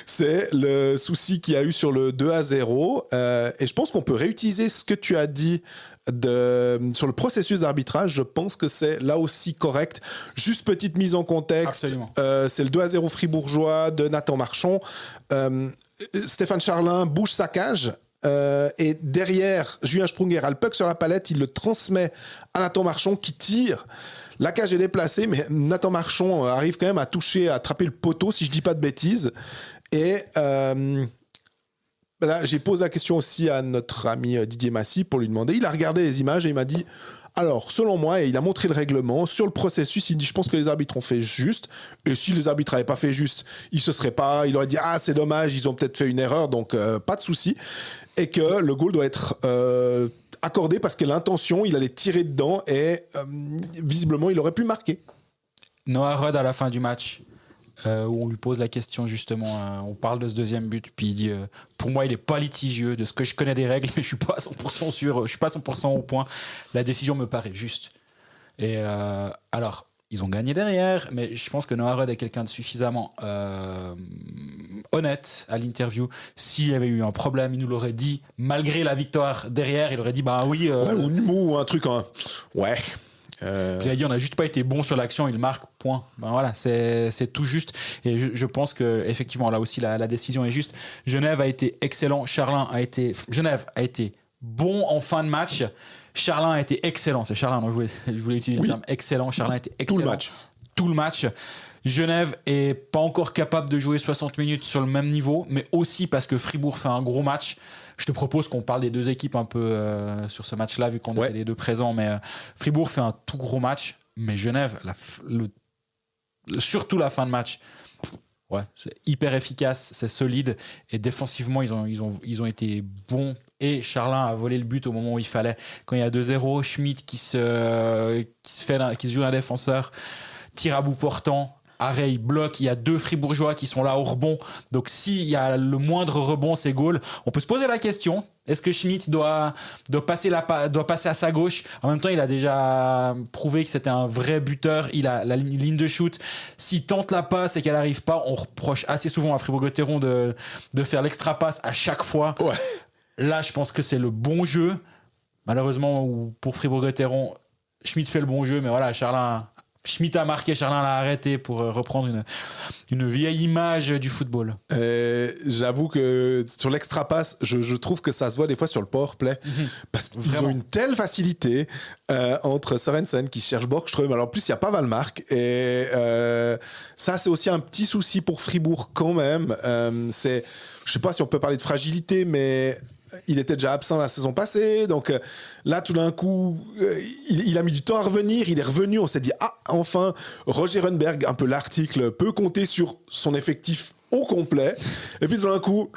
A: C'est le souci qu'il y a eu sur le 2-0. Et je pense qu'on peut réutiliser ce que tu as dit sur le processus d'arbitrage. Je pense que c'est là aussi correct. Juste petite mise en contexte. C'est le 2-0 fribourgeois de Nathan Marchand. Stéphane Charlin bouge sa cage. Et derrière, Julien Sprunger a le puck sur la palette. Il le transmet à Nathan Marchand qui tire. La cage est déplacée, mais Nathan Marchand arrive quand même à attraper le poteau, si je ne dis pas de bêtises. Et là, j'ai posé la question aussi à notre ami Didier Massy pour lui demander. Il a regardé les images et il m'a dit, alors, selon moi, et il a montré le règlement, sur le processus, il dit, je pense que les arbitres ont fait juste. Et si les arbitres n'avaient pas fait juste, il aurait dit, ah, c'est dommage, ils ont peut-être fait une erreur, donc pas de souci. Et que le goal doit être accordé parce que l'intention, il allait tirer dedans et visiblement, il aurait pu marquer.
B: Noah Rudd à la fin du match, où on lui pose la question justement, on parle de ce deuxième but, puis il dit pour moi il n'est pas litigieux de ce que je connais des règles, mais je suis pas à 100% sûr, je suis pas à 100% au point, la décision me paraît juste. Et alors ils ont gagné derrière, mais je pense que Noah Rudd est quelqu'un de suffisamment honnête à l'interview. S'il y avait eu un problème, il nous l'aurait dit. Malgré la victoire derrière, il aurait dit bah oui.
A: Ou un truc, ouais.
B: Puis il a dit on n'a juste pas été bon sur l'action, il marque, point. Ben voilà, c'est tout juste. Et je pense que effectivement là aussi la décision est juste. Genève a été excellent, Genève a été bon en fin de match. Charlin a été excellent. C'est Charlin, moi je voulais utiliser le terme excellent. Charlin a été excellent.
A: Tout le match.
B: tout le match. Genève est pas encore capable de jouer 60 minutes sur le même niveau, mais aussi parce que Fribourg fait un gros match. Je te propose qu'on parle des deux équipes un peu sur ce match-là, vu qu'on était les deux présents. Mais Fribourg fait un tout gros match, mais Genève, surtout la fin de match, c'est hyper efficace, c'est solide. Et défensivement, ils ont été bons. Et Charlin a volé le but au moment où il fallait. Quand il y a 2-0, Schmitt qui se joue un défenseur, tire à bout portant. Arrêt, bloc, il y a 2 Fribourgeois qui sont là au rebond. Donc s'il y a le moindre rebond, c'est goal. On peut se poser la question, est-ce que Schmitt doit passer à sa gauche? En même temps, il a déjà prouvé que c'était un vrai buteur. Il a la ligne de shoot. S'il tente la passe et qu'elle n'arrive pas, on reproche assez souvent à Fribourg-Gotteron de faire l'extra passe à chaque fois.
A: Ouais.
B: Là, je pense que c'est le bon jeu. Malheureusement, pour Fribourg-Gotteron, Schmitt fait le bon jeu, mais voilà, Schmitt a marqué, Charlin l'a arrêté pour reprendre une vieille image du football.
A: J'avoue que sur l'extra passe, je trouve que ça se voit des fois sur le power play parce qu'ils ont une telle facilité entre Sorensen qui cherche Borgström. Alors en plus, il n'y a pas Wallmark et ça, c'est aussi un petit souci pour Fribourg quand même. Je ne sais pas si on peut parler de fragilité, mais il était déjà absent la saison passée, donc là tout d'un coup il a mis du temps à revenir, il est revenu, on s'est dit enfin Roger Rönnberg, un peu l'article, peut compter sur son effectif au complet, et puis tout d'un coup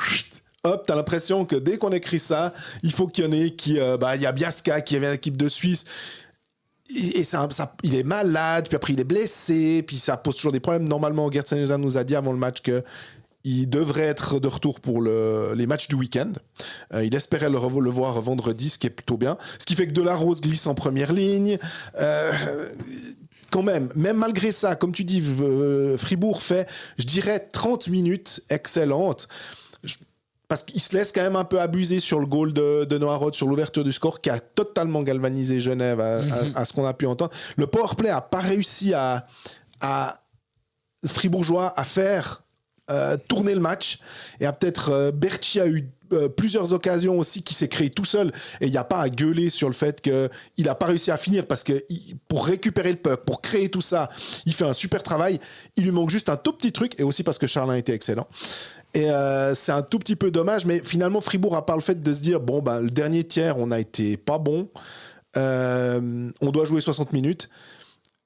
A: hop, t'as l'impression que dès qu'on écrit ça, il faut qu'il y en ait qui il y a Biasca qui avait l'équipe de Suisse. Et il est malade, puis après il est blessé, puis ça pose toujours des problèmes. Normalement, Gerd Senioza nous a dit avant le match qu'il devrait être de retour pour les matchs du week-end. Il espérait le voir vendredi, ce qui est plutôt bien. Ce qui fait que Delarose glisse en première ligne. Quand même malgré ça, comme tu dis, Fribourg fait, je dirais, 30 minutes excellentes. Parce qu'il se laisse quand même un peu abuser sur le goal de Noah Roth, sur l'ouverture du score, qui a totalement galvanisé Genève à ce qu'on a pu entendre. Le powerplay n'a pas réussi à Fribourgeois à faire tourner le match. Et peut-être Berchi a eu plusieurs occasions aussi qui s'est créé tout seul. Et il n'y a pas à gueuler sur le fait qu'il n'a pas réussi à finir parce que pour récupérer le puck, pour créer tout ça, il fait un super travail. Il lui manque juste un tout petit truc, et aussi parce que Charlin était excellent. Et c'est un tout petit peu dommage, mais finalement Fribourg, à part le fait de se dire le dernier tiers, on a été pas bon, on doit jouer 60 minutes,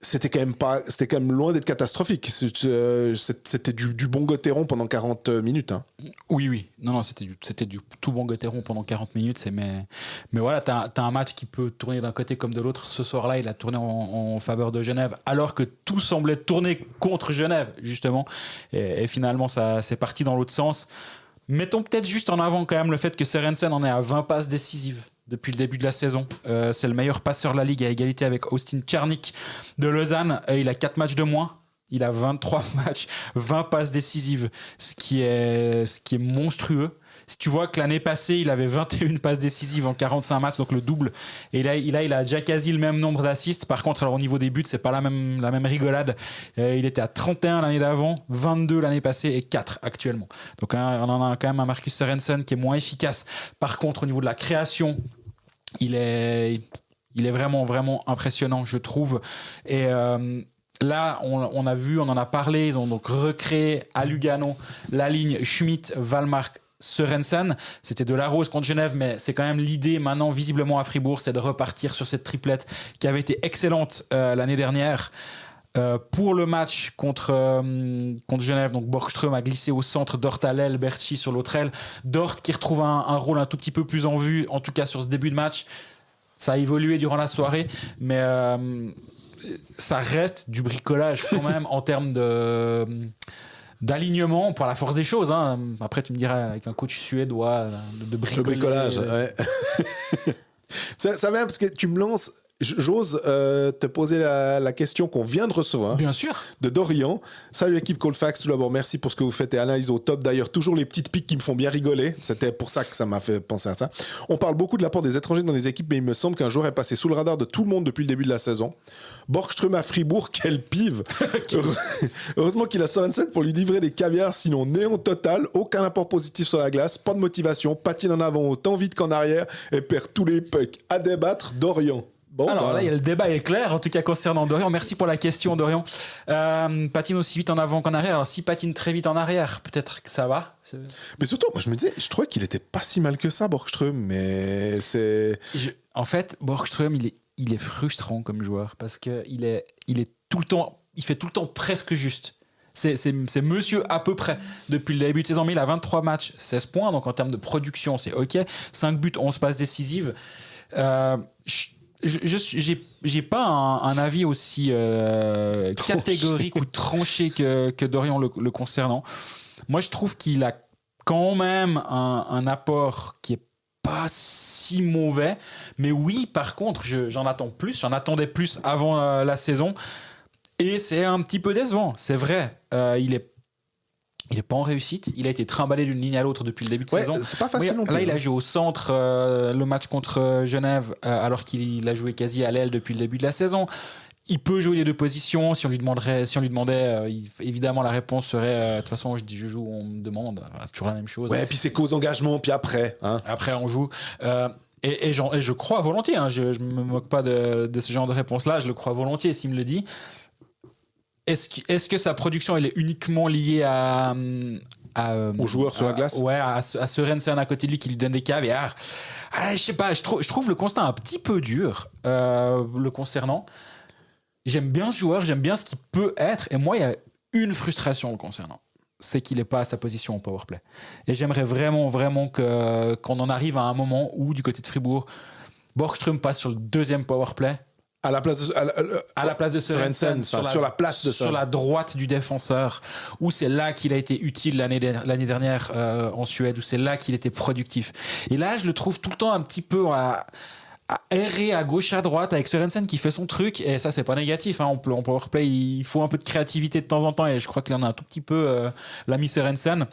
A: c'était quand même loin d'être catastrophique. C'était du bon Gotteron pendant 40 minutes. Hein.
B: Oui. Non, c'était du tout bon Gotteron pendant 40 minutes. Mais voilà, t'as un match qui peut tourner d'un côté comme de l'autre. Ce soir-là, il a tourné en faveur de Genève, alors que tout semblait tourner contre Genève, justement. Et finalement, ça c'est parti dans l'autre sens. Mettons peut-être juste en avant quand même le fait que Sørensen en est à 20 passes décisives depuis le début de la saison. C'est le meilleur passeur de la Ligue à égalité avec Austin Czarnik de Lausanne. Il a 4 matchs de moins. Il a 23 matchs, 20 passes décisives, ce qui est monstrueux. Si tu vois que l'année passée, il avait 21 passes décisives en 45 matchs, donc le double. Et là, il a déjà quasi le même nombre d'assists. Par contre, alors, au niveau des buts, c'est pas la même rigolade. Il était à 31 l'année d'avant, 22 l'année passée et 4 actuellement. Donc on en a quand même un Marcus Sørensen qui est moins efficace. Par contre, au niveau de la création, il est vraiment, vraiment impressionnant, je trouve. Et là, on a vu, on en a parlé, ils ont donc recréé à Lugano la ligne Schmitt, Wallmark, Sørensen. C'était Delarose contre Genève, mais c'est quand même l'idée maintenant, visiblement à Fribourg, c'est de repartir sur cette triplette qui avait été excellente l'année dernière. Pour le match contre Genève, donc Borgström a glissé au centre, Dort à l'aile, Berchi sur l'autre aile. Dort qui retrouve un rôle un tout petit peu plus en vue, en tout cas sur ce début de match. Ça a évolué durant la soirée, mais ça reste du bricolage quand même en termes d'alignement pour la force des choses. Hein. Après, tu me diras, avec un coach suédois, de bricoler.
A: Le bricolage, ouais. Ça va parce que tu me lances. J'ose te poser la question qu'on vient de recevoir.
B: Bien sûr.
A: De Dorian. Salut l'équipe Colfax. Tout d'abord, merci pour ce que vous faites et analyse au top. D'ailleurs, toujours les petites piques qui me font bien rigoler. C'était pour ça que ça m'a fait penser à ça. On parle beaucoup de l'apport des étrangers dans les équipes, mais il me semble qu'un joueur est passé sous le radar de tout le monde depuis le début de la saison. Borgström à Fribourg, quelle pive. Heureusement qu'il a Sørensen pour lui livrer des caviars, sinon néant total, aucun apport positif sur la glace, pas de motivation, patine en avant autant vite qu'en arrière et perd tous les pucks. À débattre, Dorian. Bon,
B: alors là, il y a le débat est clair, en tout cas concernant Dorian. Merci pour la question, Dorian. Patine aussi vite en avant qu'en arrière. Alors, s'il patine très vite en arrière, peut-être que ça va.
A: Mais surtout, moi, je me disais, je trouvais qu'il était pas si mal que ça, Borgström, mais c'est...
B: En fait, Borgström, il est frustrant comme joueur parce qu'il est tout le temps, il fait tout le temps presque juste. C'est monsieur à peu près depuis le début de saison, mais il a 23 matchs, 16 points, donc en termes de production, c'est OK. 5 buts, 11 passes décisives. J'ai pas un avis aussi catégorique ou tranché que Dorian le concernant. Moi, je trouve qu'il a quand même un apport qui est pas si mauvais. Mais oui, par contre, j'en attendais plus avant la saison. Et c'est un petit peu décevant, c'est vrai. Il est pas en réussite. Il a été trimballé d'une ligne à l'autre depuis le début de saison.
A: C'est pas facile non plus.
B: Là, il a joué au centre le match contre Genève, alors qu'il a joué quasi à l'aile depuis le début de la saison. Il peut jouer les deux positions. Si on lui demandait, évidemment, la réponse serait de toute façon, je dis je joue, on me demande. C'est toujours la même chose.
A: Ouais, puis c'est qu'aux engagements, puis après. Hein.
B: Après, on joue. Et je crois volontiers. Hein, je me moque pas de ce genre de réponse-là. Je le crois volontiers s'il me le dit. Est-ce que sa production elle est uniquement liée
A: aux joueurs sur la glace?
B: Ouais, à Sørensen à côté de lui qui lui donne des caves. Je sais pas, je trouve le constat un petit peu dur le concernant. J'aime bien ce joueur, j'aime bien ce qu'il peut être. Et moi, il y a une frustration le concernant. C'est qu'il n'est pas à sa position au powerplay. Et j'aimerais vraiment, vraiment qu'on en arrive à un moment où, du côté de Fribourg, Borgström passe sur le deuxième powerplay.
A: À la place de
B: Sørensen,
A: sur la place de
B: sur la droite du défenseur, où c'est là qu'il a été utile l'année dernière en Suède, où c'est là qu'il était productif. Et là, je le trouve tout le temps un petit peu à errer à gauche à droite avec Sørensen qui fait son truc, et ça c'est pas négatif, hein. En powerplay il faut un peu de créativité de temps en temps, et je crois qu'il en a un tout petit peu l'ami Sørensen.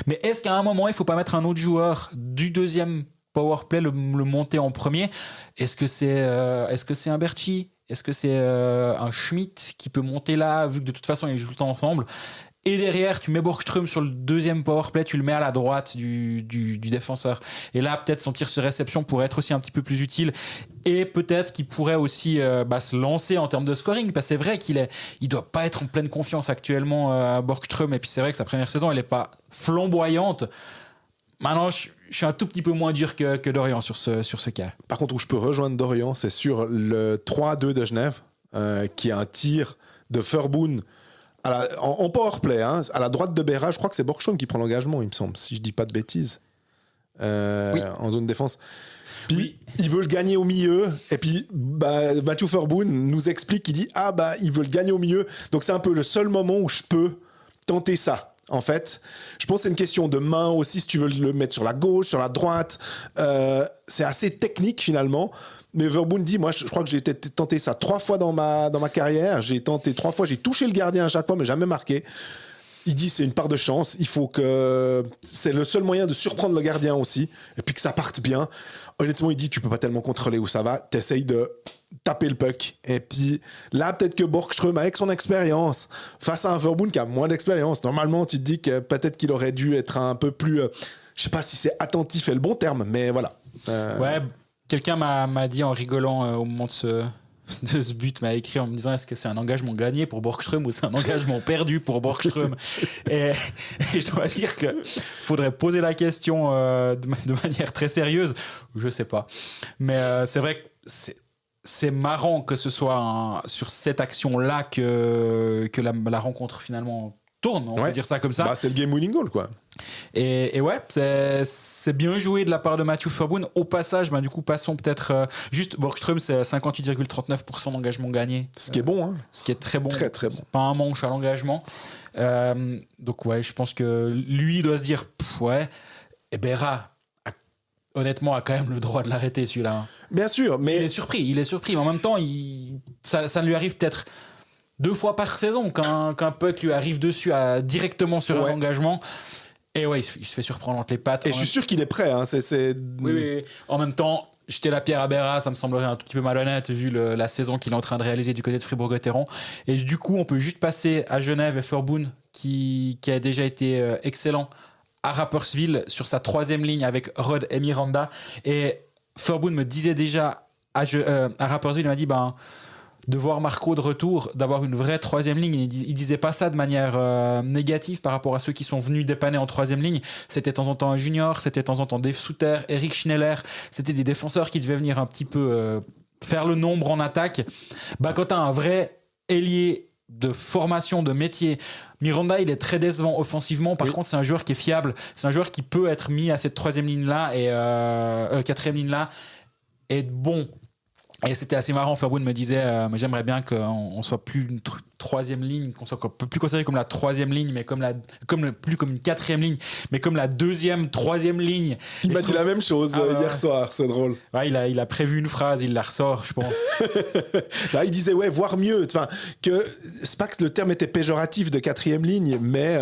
B: Mais est-ce qu'à un moment il faut pas mettre un autre joueur du deuxième powerplay, le monter en premier? Est-ce que c'est un Berchi? Est-ce que c'est un Schmidt qui peut monter là, vu que de toute façon ils jouent tout le temps ensemble? Et derrière, tu mets Borgström sur le deuxième powerplay, tu le mets à la droite du défenseur. Et là, peut-être son tir sur réception pourrait être aussi un petit peu plus utile. Et peut-être qu'il pourrait aussi se lancer en termes de scoring. Parce que c'est vrai qu'il doit pas être en pleine confiance actuellement, Borgström. Et puis c'est vrai que sa première saison, elle est pas flamboyante. Maintenant, je suis un tout petit peu moins dur que Dorian sur ce cas.
A: Par contre, où je peux rejoindre Dorian, c'est sur le 3-2 de Genève, qui est un tir de Verboen en powerplay, hein, à la droite de Berra. Je crois que c'est Borgström qui prend l'engagement, il me semble, si je dis pas de bêtises, oui. En zone défense. Puis oui. Il veut le gagner au milieu, et puis Mathieu Verboen nous explique qu'il dit il veut le gagner au milieu, donc c'est un peu le seul moment où je peux tenter ça. En fait, je pense que c'est une question de main aussi, si tu veux le mettre sur la gauche, sur la droite. C'est assez technique finalement. Mais Verboen dit, moi je crois que j'ai tenté ça 3 fois dans ma carrière. J'ai tenté 3 fois, j'ai touché le gardien à chaque fois, mais jamais marqué. Il dit c'est une part de chance. Il faut que c'est le seul moyen de surprendre le gardien aussi, et puis que ça parte bien. Honnêtement, il dit tu peux pas tellement contrôler où ça va. T'essayes de taper le puck. Et puis là, peut-être que Borgström, avec son expérience, face à un Verboen qui a moins d'expérience, normalement, tu te dis que peut-être qu'il aurait dû être un peu plus... je sais pas si c'est attentif est le bon terme, mais voilà.
B: Ouais, quelqu'un m'a dit en rigolant au moment de ce but, m'a écrit en me disant est-ce que c'est un engagement gagné pour Borgström ou c'est un engagement perdu pour Borgström? et je dois dire qu'il faudrait poser la question de manière très sérieuse. Je sais pas. Mais c'est vrai que c'est marrant que ce soit sur cette action-là que la rencontre finalement tourne, on peut dire ça comme ça.
A: C'est le game winning goal, quoi.
B: Et ouais, c'est bien joué de la part de Mathieu Verboen. Au passage, du coup, passons peut-être juste Borgström, c'est 58,39% d'engagement gagné.
A: Ce qui est bon, hein.
B: Ce qui est très bon.
A: Très, très bon.
B: C'est pas un manche à l'engagement. Donc ouais, je pense que lui doit se dire, ouais, et Berra, honnêtement, a quand même le droit de l'arrêter, celui-là. Hein.
A: Bien sûr, mais...
B: Il est surpris, mais en même temps, ça lui arrive peut-être 2 fois par saison qu'un puck lui arrive dessus directement sur un engagement. Et ouais, il se fait surprendre entre les pattes.
A: Et je suis sûr qu'il est prêt. Hein.
B: Oui. En même temps, jeter la pierre à Berra, ça me semblerait un tout petit peu malhonnête vu la saison qu'il est en train de réaliser du côté de Fribourg-Gotteron. Et du coup, on peut juste passer à Genève et Verboen qui a déjà été excellent à Rapperswil sur sa 3e ligne avec Rod et Miranda. Et Verboen me disait déjà à Rapperswil, il m'a dit de voir Marco de retour, d'avoir une vraie troisième ligne. Il disait pas ça de manière négative par rapport à ceux qui sont venus dépanner en troisième ligne. C'était de temps en temps un junior, c'était de temps en temps Dave Souter, Eric Schneller. C'était des défenseurs qui devaient venir un petit peu faire le nombre en attaque. Quand t'as un vrai ailier de formation, de métier, Miranda, il est très décevant offensivement. Par contre, c'est un joueur qui est fiable. C'est un joueur qui peut être mis à cette troisième ligne-là et quatrième ligne-là et bon. Et c'était assez marrant, Fairwood me disait mais j'aimerais bien qu'on soit plus une troisième ligne, qu'on soit plus considéré comme la troisième ligne, mais plus comme une quatrième ligne, mais comme la deuxième, troisième ligne.
A: Il m'a dit la même chose hier soir, c'est drôle.
B: Ouais, il a prévu une phrase, il la ressort, je pense.
A: Là, il disait voir mieux. Enfin, que c'est pas que le terme était péjoratif de quatrième ligne, mais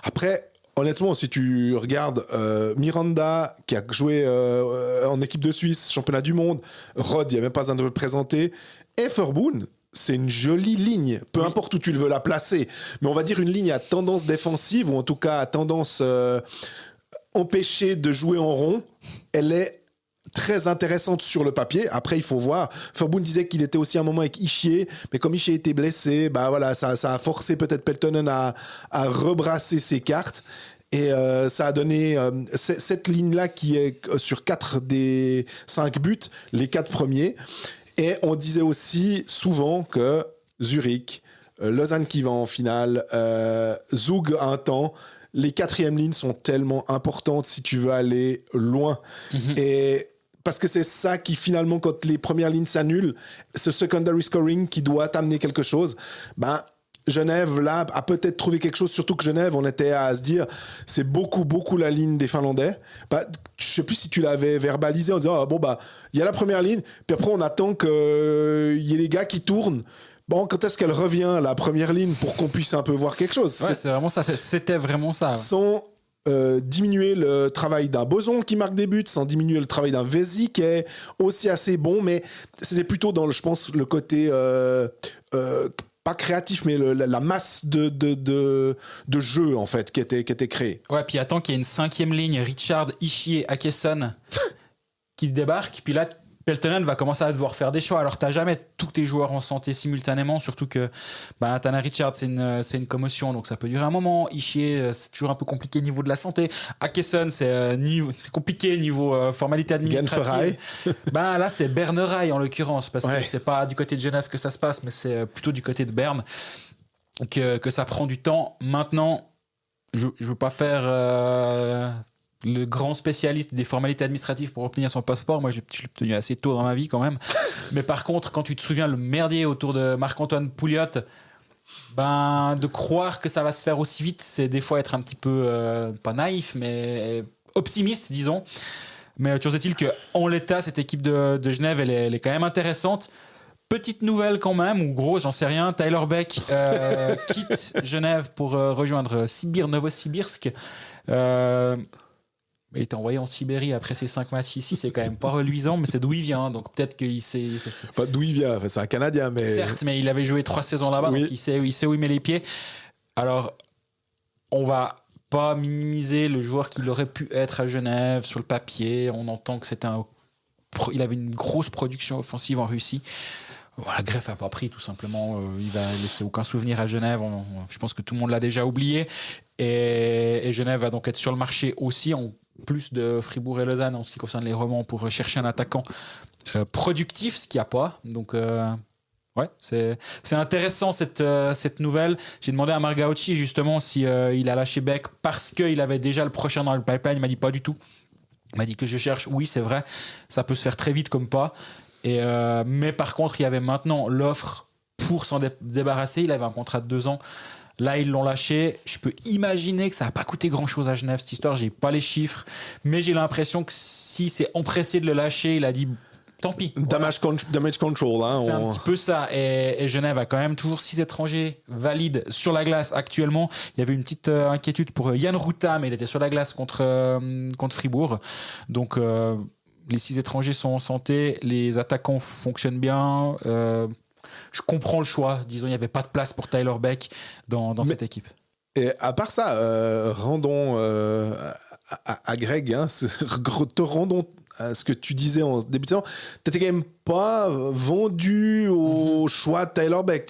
A: après. Honnêtement, si tu regardes Miranda, qui a joué en équipe de Suisse, championnat du monde, Rod, il n'y a même pas besoin de le présenter, et Verboen, c'est une jolie ligne, peu importe où tu le veux la placer. Mais on va dire une ligne à tendance défensive, ou en tout cas à tendance empêchée de jouer en rond. Elle est très intéressante sur le papier. Après, il faut voir. Verboen disait qu'il était aussi un moment avec Ischier, mais comme Ischier était blessé, ça a forcé peut-être Peltonen à rebrasser ses cartes. Et ça a donné cette ligne-là qui est sur 4 des 5 buts, les 4 premiers. Et on disait aussi souvent que Zurich, Lausanne qui va en finale, Zug un temps, les quatrièmes lignes sont tellement importantes si tu veux aller loin. Et parce que c'est ça qui finalement, quand les premières lignes s'annulent, ce secondary scoring qui doit t'amener quelque chose, Genève, là, a peut-être trouvé quelque chose, surtout que Genève, on était à se dire, c'est beaucoup la ligne des Finlandais. Je sais plus si tu l'avais verbalisé en disant, il y a la première ligne, puis après on attend qu'il y ait les gars qui tournent. Quand est-ce qu'elle revient, la première ligne, pour qu'on puisse un peu voir quelque chose?
B: Ouais, c'est vraiment ça, c'était vraiment ça. Ouais.
A: Sans diminuer le travail d'un Boson qui marque des buts, sans diminuer le travail d'un Vézi qui est aussi assez bon, mais c'était plutôt dans, je pense, le côté... pas créatif, mais la masse de jeu, en fait, qui était créée.
B: Ouais, puis attends qu'il y ait une cinquième ligne, Richard, Ischier, Akesson, qui débarque, puis là, Peltonen va commencer à devoir faire des choix. Alors, t'as jamais tous tes joueurs en santé simultanément, surtout que t'as un Richard, c'est une commotion, donc ça peut durer un moment. Ischier, c'est toujours un peu compliqué au niveau de la santé. Akesson, c'est compliqué niveau formalité administrative. Là, c'est Berneray en l'occurrence, parce que c'est pas du côté de Genève que ça se passe, mais c'est plutôt du côté de Berne que ça prend du temps. Maintenant, je veux pas faire... le grand spécialiste des formalités administratives pour obtenir son passeport. Moi, je l'ai obtenu assez tôt dans ma vie quand même. Mais par contre, quand tu te souviens le merdier autour de Marc-Antoine Pouliot, de croire que ça va se faire aussi vite, c'est des fois être un petit peu, pas naïf, mais optimiste, disons. Mais toujours est-il qu'en l'état, cette équipe de Genève, elle est quand même intéressante. Petite nouvelle quand même, ou gros, j'en sais rien. Tyler Beck quitte Genève pour rejoindre Novosibirsk. Il était envoyé en Sibérie après ses 5 matchs ici, c'est quand même pas reluisant, mais c'est d'où il vient, donc peut-être qu'il sait...
A: Pas d'où il vient, c'est un Canadien, mais...
B: Certes, mais il avait joué 3 saisons là-bas, donc il sait où il met les pieds. Alors, on va pas minimiser le joueur qu'il aurait pu être à Genève, sur le papier, on entend que il avait une grosse production offensive en Russie. Voilà, Greff a pas pris, tout simplement. Il va laisser aucun souvenir à Genève. Je pense que tout le monde l'a déjà oublié. Et Genève va donc être sur le marché aussi, en plus de Fribourg et Lausanne en ce qui concerne les romans, pour chercher un attaquant productif, ce qu'il n'y a pas. Donc, c'est intéressant cette nouvelle. J'ai demandé à Margauchi justement si il a lâché Beck parce qu'il avait déjà le prochain dans le pipeline. Il m'a dit pas du tout. Il m'a dit que je cherche. Oui, c'est vrai, ça peut se faire très vite comme pas. Mais par contre, il y avait maintenant l'offre pour s'en débarrasser. Il avait un contrat de 2 ans. Là, ils l'ont lâché. Je peux imaginer que ça n'a pas coûté grand-chose à Genève, cette histoire. Je n'ai pas les chiffres. Mais j'ai l'impression que si c'est empressé de le lâcher, il a dit tant pis.
A: Damage control. Hein,
B: c'est un petit peu ça. Et Genève a quand même toujours 6 étrangers valides sur la glace actuellement. Il y avait une petite inquiétude pour Jan Ruta, mais il était sur la glace contre Fribourg. Donc... les 6 étrangers sont en santé, les attaquants fonctionnent bien. Je comprends le choix. Disons, il n'y avait pas de place pour Tyler Beck dans cette équipe.
A: Et à part ça, rendons à Greg, hein, te rendons à ce que tu disais en début de saison, t'étais quand même pas vendu au choix de Tyler Beck.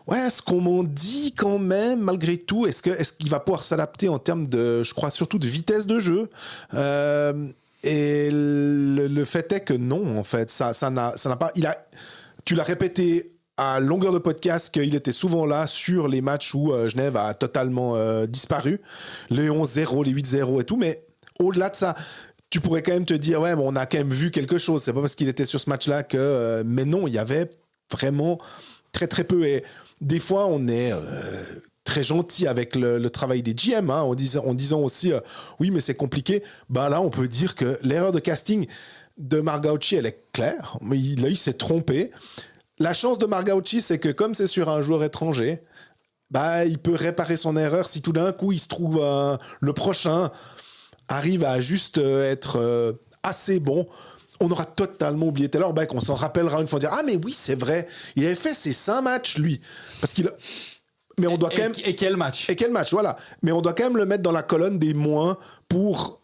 A: Ouais, ce qu'on m'en dit quand même, malgré tout, est-ce qu'il va pouvoir s'adapter en termes de, je crois surtout de vitesse de jeu et le fait est que non, en fait, ça n'a pas. Tu l'as répété à longueur de podcast qu'il était souvent là sur les matchs où Genève a totalement disparu, les 11-0, les 8-0 et tout, mais au-delà de ça, tu pourrais quand même te dire, ouais, bon, on a quand même vu quelque chose. C'est pas parce qu'il était sur ce match-là que... mais non, il y avait vraiment très, très peu. Et des fois, on est très gentil avec le travail des GM, hein, en disant aussi, oui, mais c'est compliqué. Ben là, on peut dire que l'erreur de casting de Mark Gauchi, elle est claire. Là, il s'est trompé. La chance de Mark Gauchi, c'est que comme c'est sur un joueur étranger, bah, il peut réparer son erreur si tout d'un coup, il se trouve le prochain arrive à juste être assez bon. On aura totalement oublié Taylor Beck. On s'en rappellera une fois dire, ah mais oui, c'est vrai, il avait fait ses 5 matchs, lui. Parce qu'il... Mais on doit quand même...
B: Et quel match ?
A: Et quel match, voilà. Mais on doit quand même le mettre dans la colonne des moins pour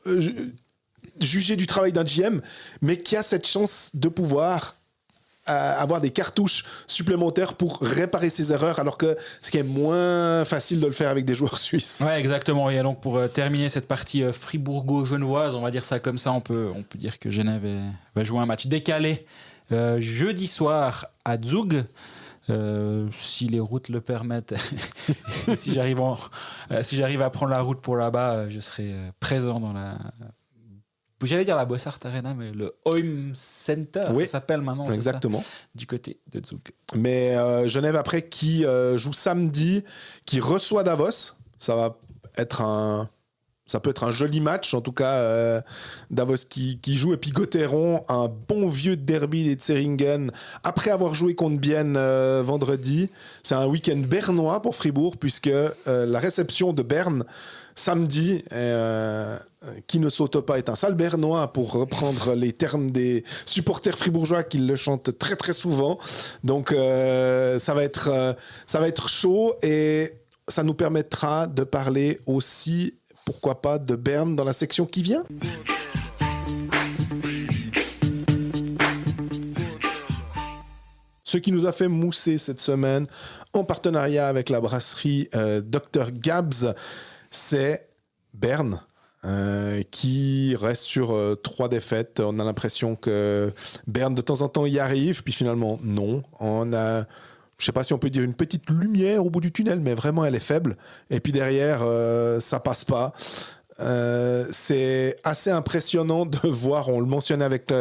A: juger du travail d'un GM, mais qui a cette chance de pouvoir avoir des cartouches supplémentaires pour réparer ses erreurs, alors que c'est quand même moins facile de le faire avec des joueurs suisses.
B: Ouais, exactement. Et donc pour terminer cette partie fribourgo-genevoise, on va dire ça comme ça, on peut dire que Genève va jouer un match décalé jeudi soir à Zug. Si les routes le permettent, si j'arrive à prendre la route pour là-bas, je serai présent dans la... J'allais dire la Bossart Arena, mais le Oim Center, oui, ça s'appelle maintenant.
A: Exactement.
B: Ça, du côté de Zug.
A: Mais Genève, après, qui joue samedi, qui reçoit Davos. Ça peut être un joli match, en tout cas. Davos qui joue. Et puis Gotteron, un bon vieux derby des Zeringen. Après avoir joué contre Bienne vendredi, c'est un week-end bernois pour Fribourg, puisque la réception de Berne samedi, qui ne saute pas est un sale bernois, pour reprendre les termes des supporters fribourgeois qui le chantent très très souvent. Donc ça va être chaud, et ça nous permettra de parler aussi, pourquoi pas, de Berne dans la section qui vient. Ce qui nous a fait mousser cette semaine, en partenariat avec la brasserie Dr Gabs, c'est Berne, qui reste sur 3 défaites. On a l'impression que Berne de temps en temps y arrive, puis finalement non. On a, je ne sais pas si on peut dire, une petite lumière au bout du tunnel, mais vraiment elle est faible. Et puis derrière, ça passe pas. C'est assez impressionnant de voir, on le mentionnait avec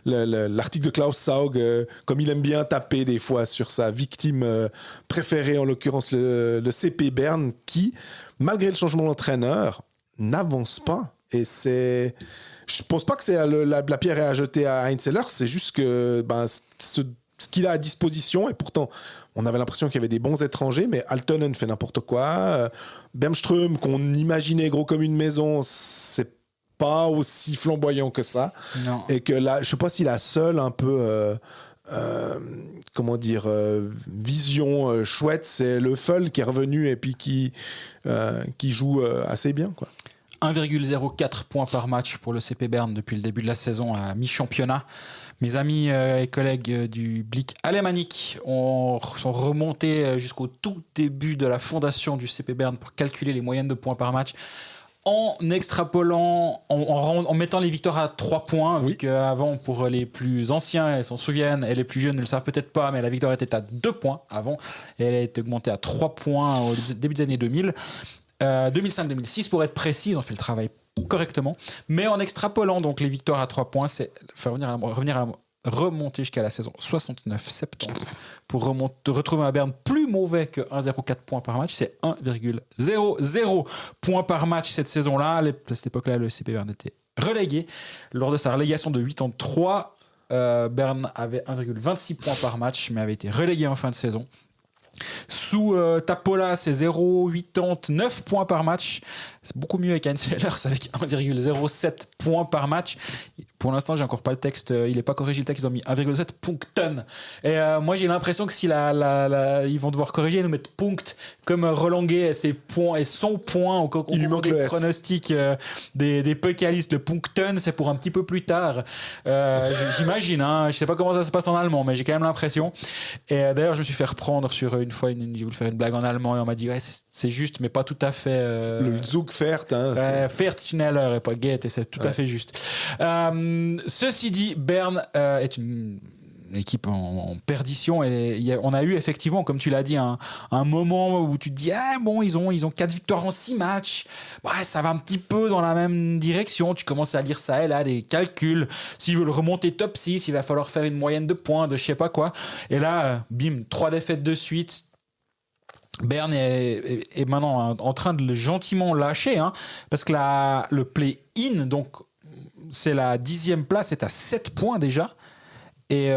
A: l'article de Klaus Saug, comme il aime bien taper des fois sur sa victime préférée, en l'occurrence le CP Berne, qui, malgré le changement d'entraîneur, n'avance pas. Et je pense pas que c'est la pierre est à jeter à Heinz Seller, c'est juste que ce qu'il a à disposition, et pourtant on avait l'impression qu'il y avait des bons étrangers, mais Altonen fait n'importe quoi. Bergström, qu'on imaginait gros comme une maison, c'est pas aussi flamboyant que ça.
B: Non.
A: Et que là, je sais pas si la seule un peu vision chouette, c'est le Full qui est revenu et puis qui joue assez bien, quoi.
B: 1,04 points par match pour le CP Berne depuis le début de la saison à mi-championnat. Mes amis et collègues du Blick alémanique sont remontés jusqu'au tout début de la fondation du CP Berne pour calculer les moyennes de points par match, en extrapolant, en mettant les victoires à 3 points, oui. Vu qu'avant, pour les plus anciens, ils s'en souviennent, et les plus jeunes ne le savent peut-être pas, mais la victoire était à 2 points avant, et elle a été augmentée à 3 points au début des années 2000. 2005-2006 pour être précis, ils ont fait le travail correctement, mais en extrapolant donc les victoires à 3 points, c'est remonter jusqu'à la saison 69-70 pour retrouver un Berne plus mauvais que 1,04 points par match. C'est 1,00 points par match cette saison-là. À cette époque-là, le CP Berne était relégué. Lors de sa relégation de 83, Berne avait 1,26 points par match, mais avait été relégué en fin de saison. Sous Tapola, c'est 0,89 points par match. C'est beaucoup mieux avec Heinz Sellers, avec 1,07 points par match. Pour l'instant, j'ai encore pas le texte. Il est pas corrigé le texte. Ils ont mis 1,7 Punkten. Et moi, j'ai l'impression que si ils vont devoir corriger, ils nous mettent Punkt comme Roland Gay et ses points et son point au
A: Il lui manque
B: des
A: le S.
B: pronostics des Puckalistes. Le Punkten, c'est pour un petit peu plus tard. J'imagine. Hein, je sais pas comment ça se passe en allemand, mais j'ai quand même l'impression. Et d'ailleurs, je me suis fait reprendre sur une fois. J'ai voulu faire une blague en allemand et on m'a dit ouais, c'est juste, mais pas tout à fait.
A: Le Zugpferd, hein,
B: Pferd schneller et pas Gate, et c'est tout à fait juste. Ceci dit, Bern est une équipe en perdition et on a eu effectivement, comme tu l'as dit, un moment où tu te dis ils ont 4 victoires en 6 matchs. Ouais, ça va un petit peu dans la même direction. Tu commences à lire ça et là des calculs. S'ils veulent remonter top 6, il va falloir faire une moyenne de points, de je sais pas quoi. Et là, bim, 3 défaites de suite. Bern est maintenant en train de gentiment lâcher, hein, parce que le play-in, donc c'est la 10e place, est à 7 points déjà. Et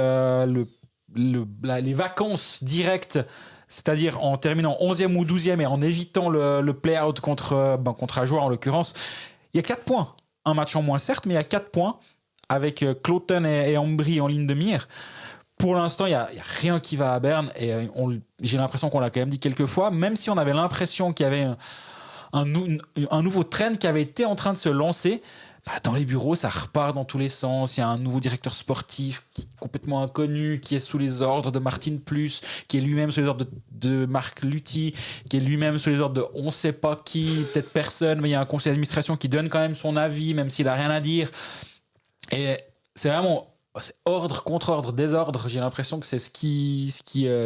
B: les vacances directes, c'est-à-dire en terminant 11e ou 12e et en évitant le play-out contre Ajoie en l'occurrence, il y a 4 points. Un match en moins certes, mais il y a 4 points avec Cloton et Ambry en ligne de mire. Pour l'instant, il n'y a rien qui va à Berne et j'ai l'impression qu'on l'a quand même dit quelques fois, même si on avait l'impression qu'il y avait un nouveau trend qui avait été en train de se lancer. Dans les bureaux, ça repart dans tous les sens. Il y a un nouveau directeur sportif qui est complètement inconnu, qui est sous les ordres de Martin Plus, qui est lui-même sous les ordres de Marc Lutti, qui est lui-même sous les ordres de on ne sait pas qui, peut-être personne, mais il y a un conseil d'administration qui donne quand même son avis, même s'il n'a rien à dire. Et c'est vraiment... C'est ordre contre ordre, désordre. J'ai l'impression que c'est ce qui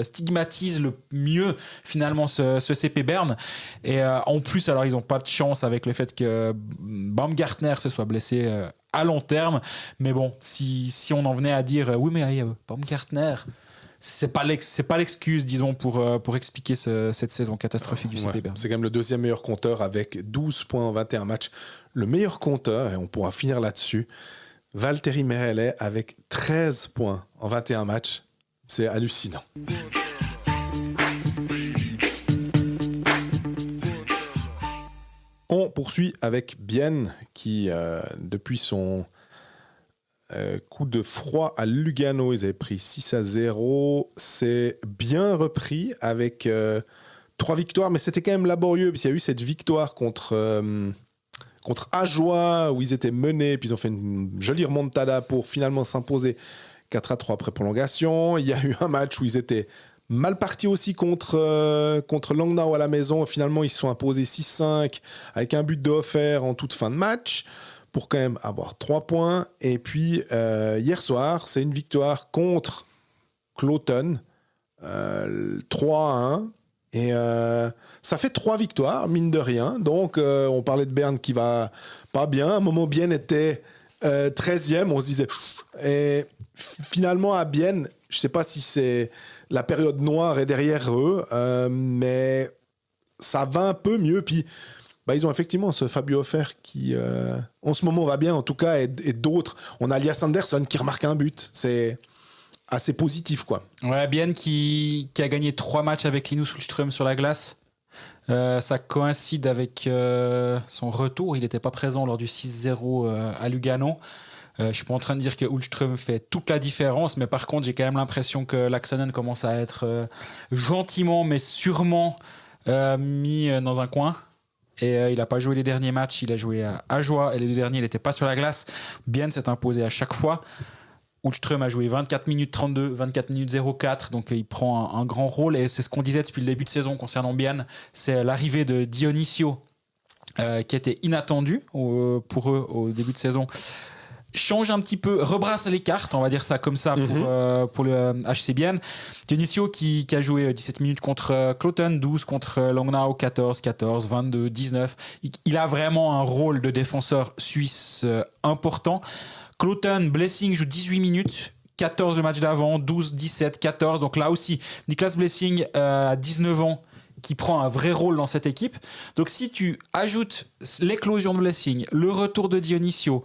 B: stigmatise le mieux finalement ce CP Bern. Et en plus, alors ils n'ont pas de chance avec le fait que Baumgartner se soit blessé à long terme. Mais bon, si on en venait à dire oui, mais Baumgartner, c'est pas l'excuse, disons, pour expliquer cette saison catastrophique du CP Bern.
A: C'est quand même le deuxième meilleur compteur avec 12 points en 21 matchs. Le meilleur compteur, et on pourra finir là-dessus, Valtteri Merelle avec 13 points en 21 matchs. C'est hallucinant. On poursuit avec Bienne qui, depuis son coup de froid à Lugano, ils avaient pris 6-0, s'est bien repris avec 3 victoires, mais c'était quand même laborieux, parce qu'il y a eu cette victoire contre Ajoie, où ils étaient menés, puis ils ont fait une jolie remontada pour finalement s'imposer 4-3 après prolongation. Il y a eu un match où ils étaient mal partis aussi contre Langnau à la maison. Finalement, ils se sont imposés 6-5 avec un but de offert en toute fin de match pour quand même avoir 3 points. Et puis, hier soir, c'est une victoire contre Cloton, 3-1. Et ça fait 3 victoires, mine de rien. Donc, on parlait de Berne qui va pas bien. À un moment, Bienne était 13e. On se disait... Et finalement, à Bienne, je ne sais pas si c'est la période noire est derrière eux, mais ça va un peu mieux. Puis, ils ont effectivement ce Fabio Offer qui, en ce moment, va bien, en tout cas, et d'autres. On a Elias Anderson qui remarque un but. C'est... assez positif, quoi.
B: Ouais, Bienne qui a gagné 3 matchs avec Linus Ulström sur la glace. Ça coïncide avec son retour. Il n'était pas présent lors du 6-0 à Lugano. Je ne suis pas en train de dire que Ulström fait toute la différence, mais par contre, j'ai quand même l'impression que Laaksonen commence à être gentiment, mais sûrement mis dans un coin. Et il n'a pas joué les derniers matchs. Il a joué à Ajoie et les 2 derniers, il n'était pas sur la glace. Bienne s'est imposé à chaque fois. Ulström a joué 24 minutes 32, 24 minutes 04, donc il prend un grand rôle, et c'est ce qu'on disait depuis le début de saison concernant Bienne, c'est l'arrivée de Dionisio qui était inattendu pour eux au début de saison. Change un petit peu, rebrasse les cartes, on va dire ça comme ça pour le HC Bienne. Dionisio qui a joué 17 minutes contre Cloton, 12 contre Langnau, 14, 22, 19. Il a vraiment un rôle de défenseur suisse important. Cloton, Blessing joue 18 minutes, 14 le match d'avant, 12, 17, 14. Donc là aussi, Niklas Blessing à 19 ans qui prend un vrai rôle dans cette équipe. Donc si tu ajoutes l'éclosion de Blessing, le retour de Dionisio,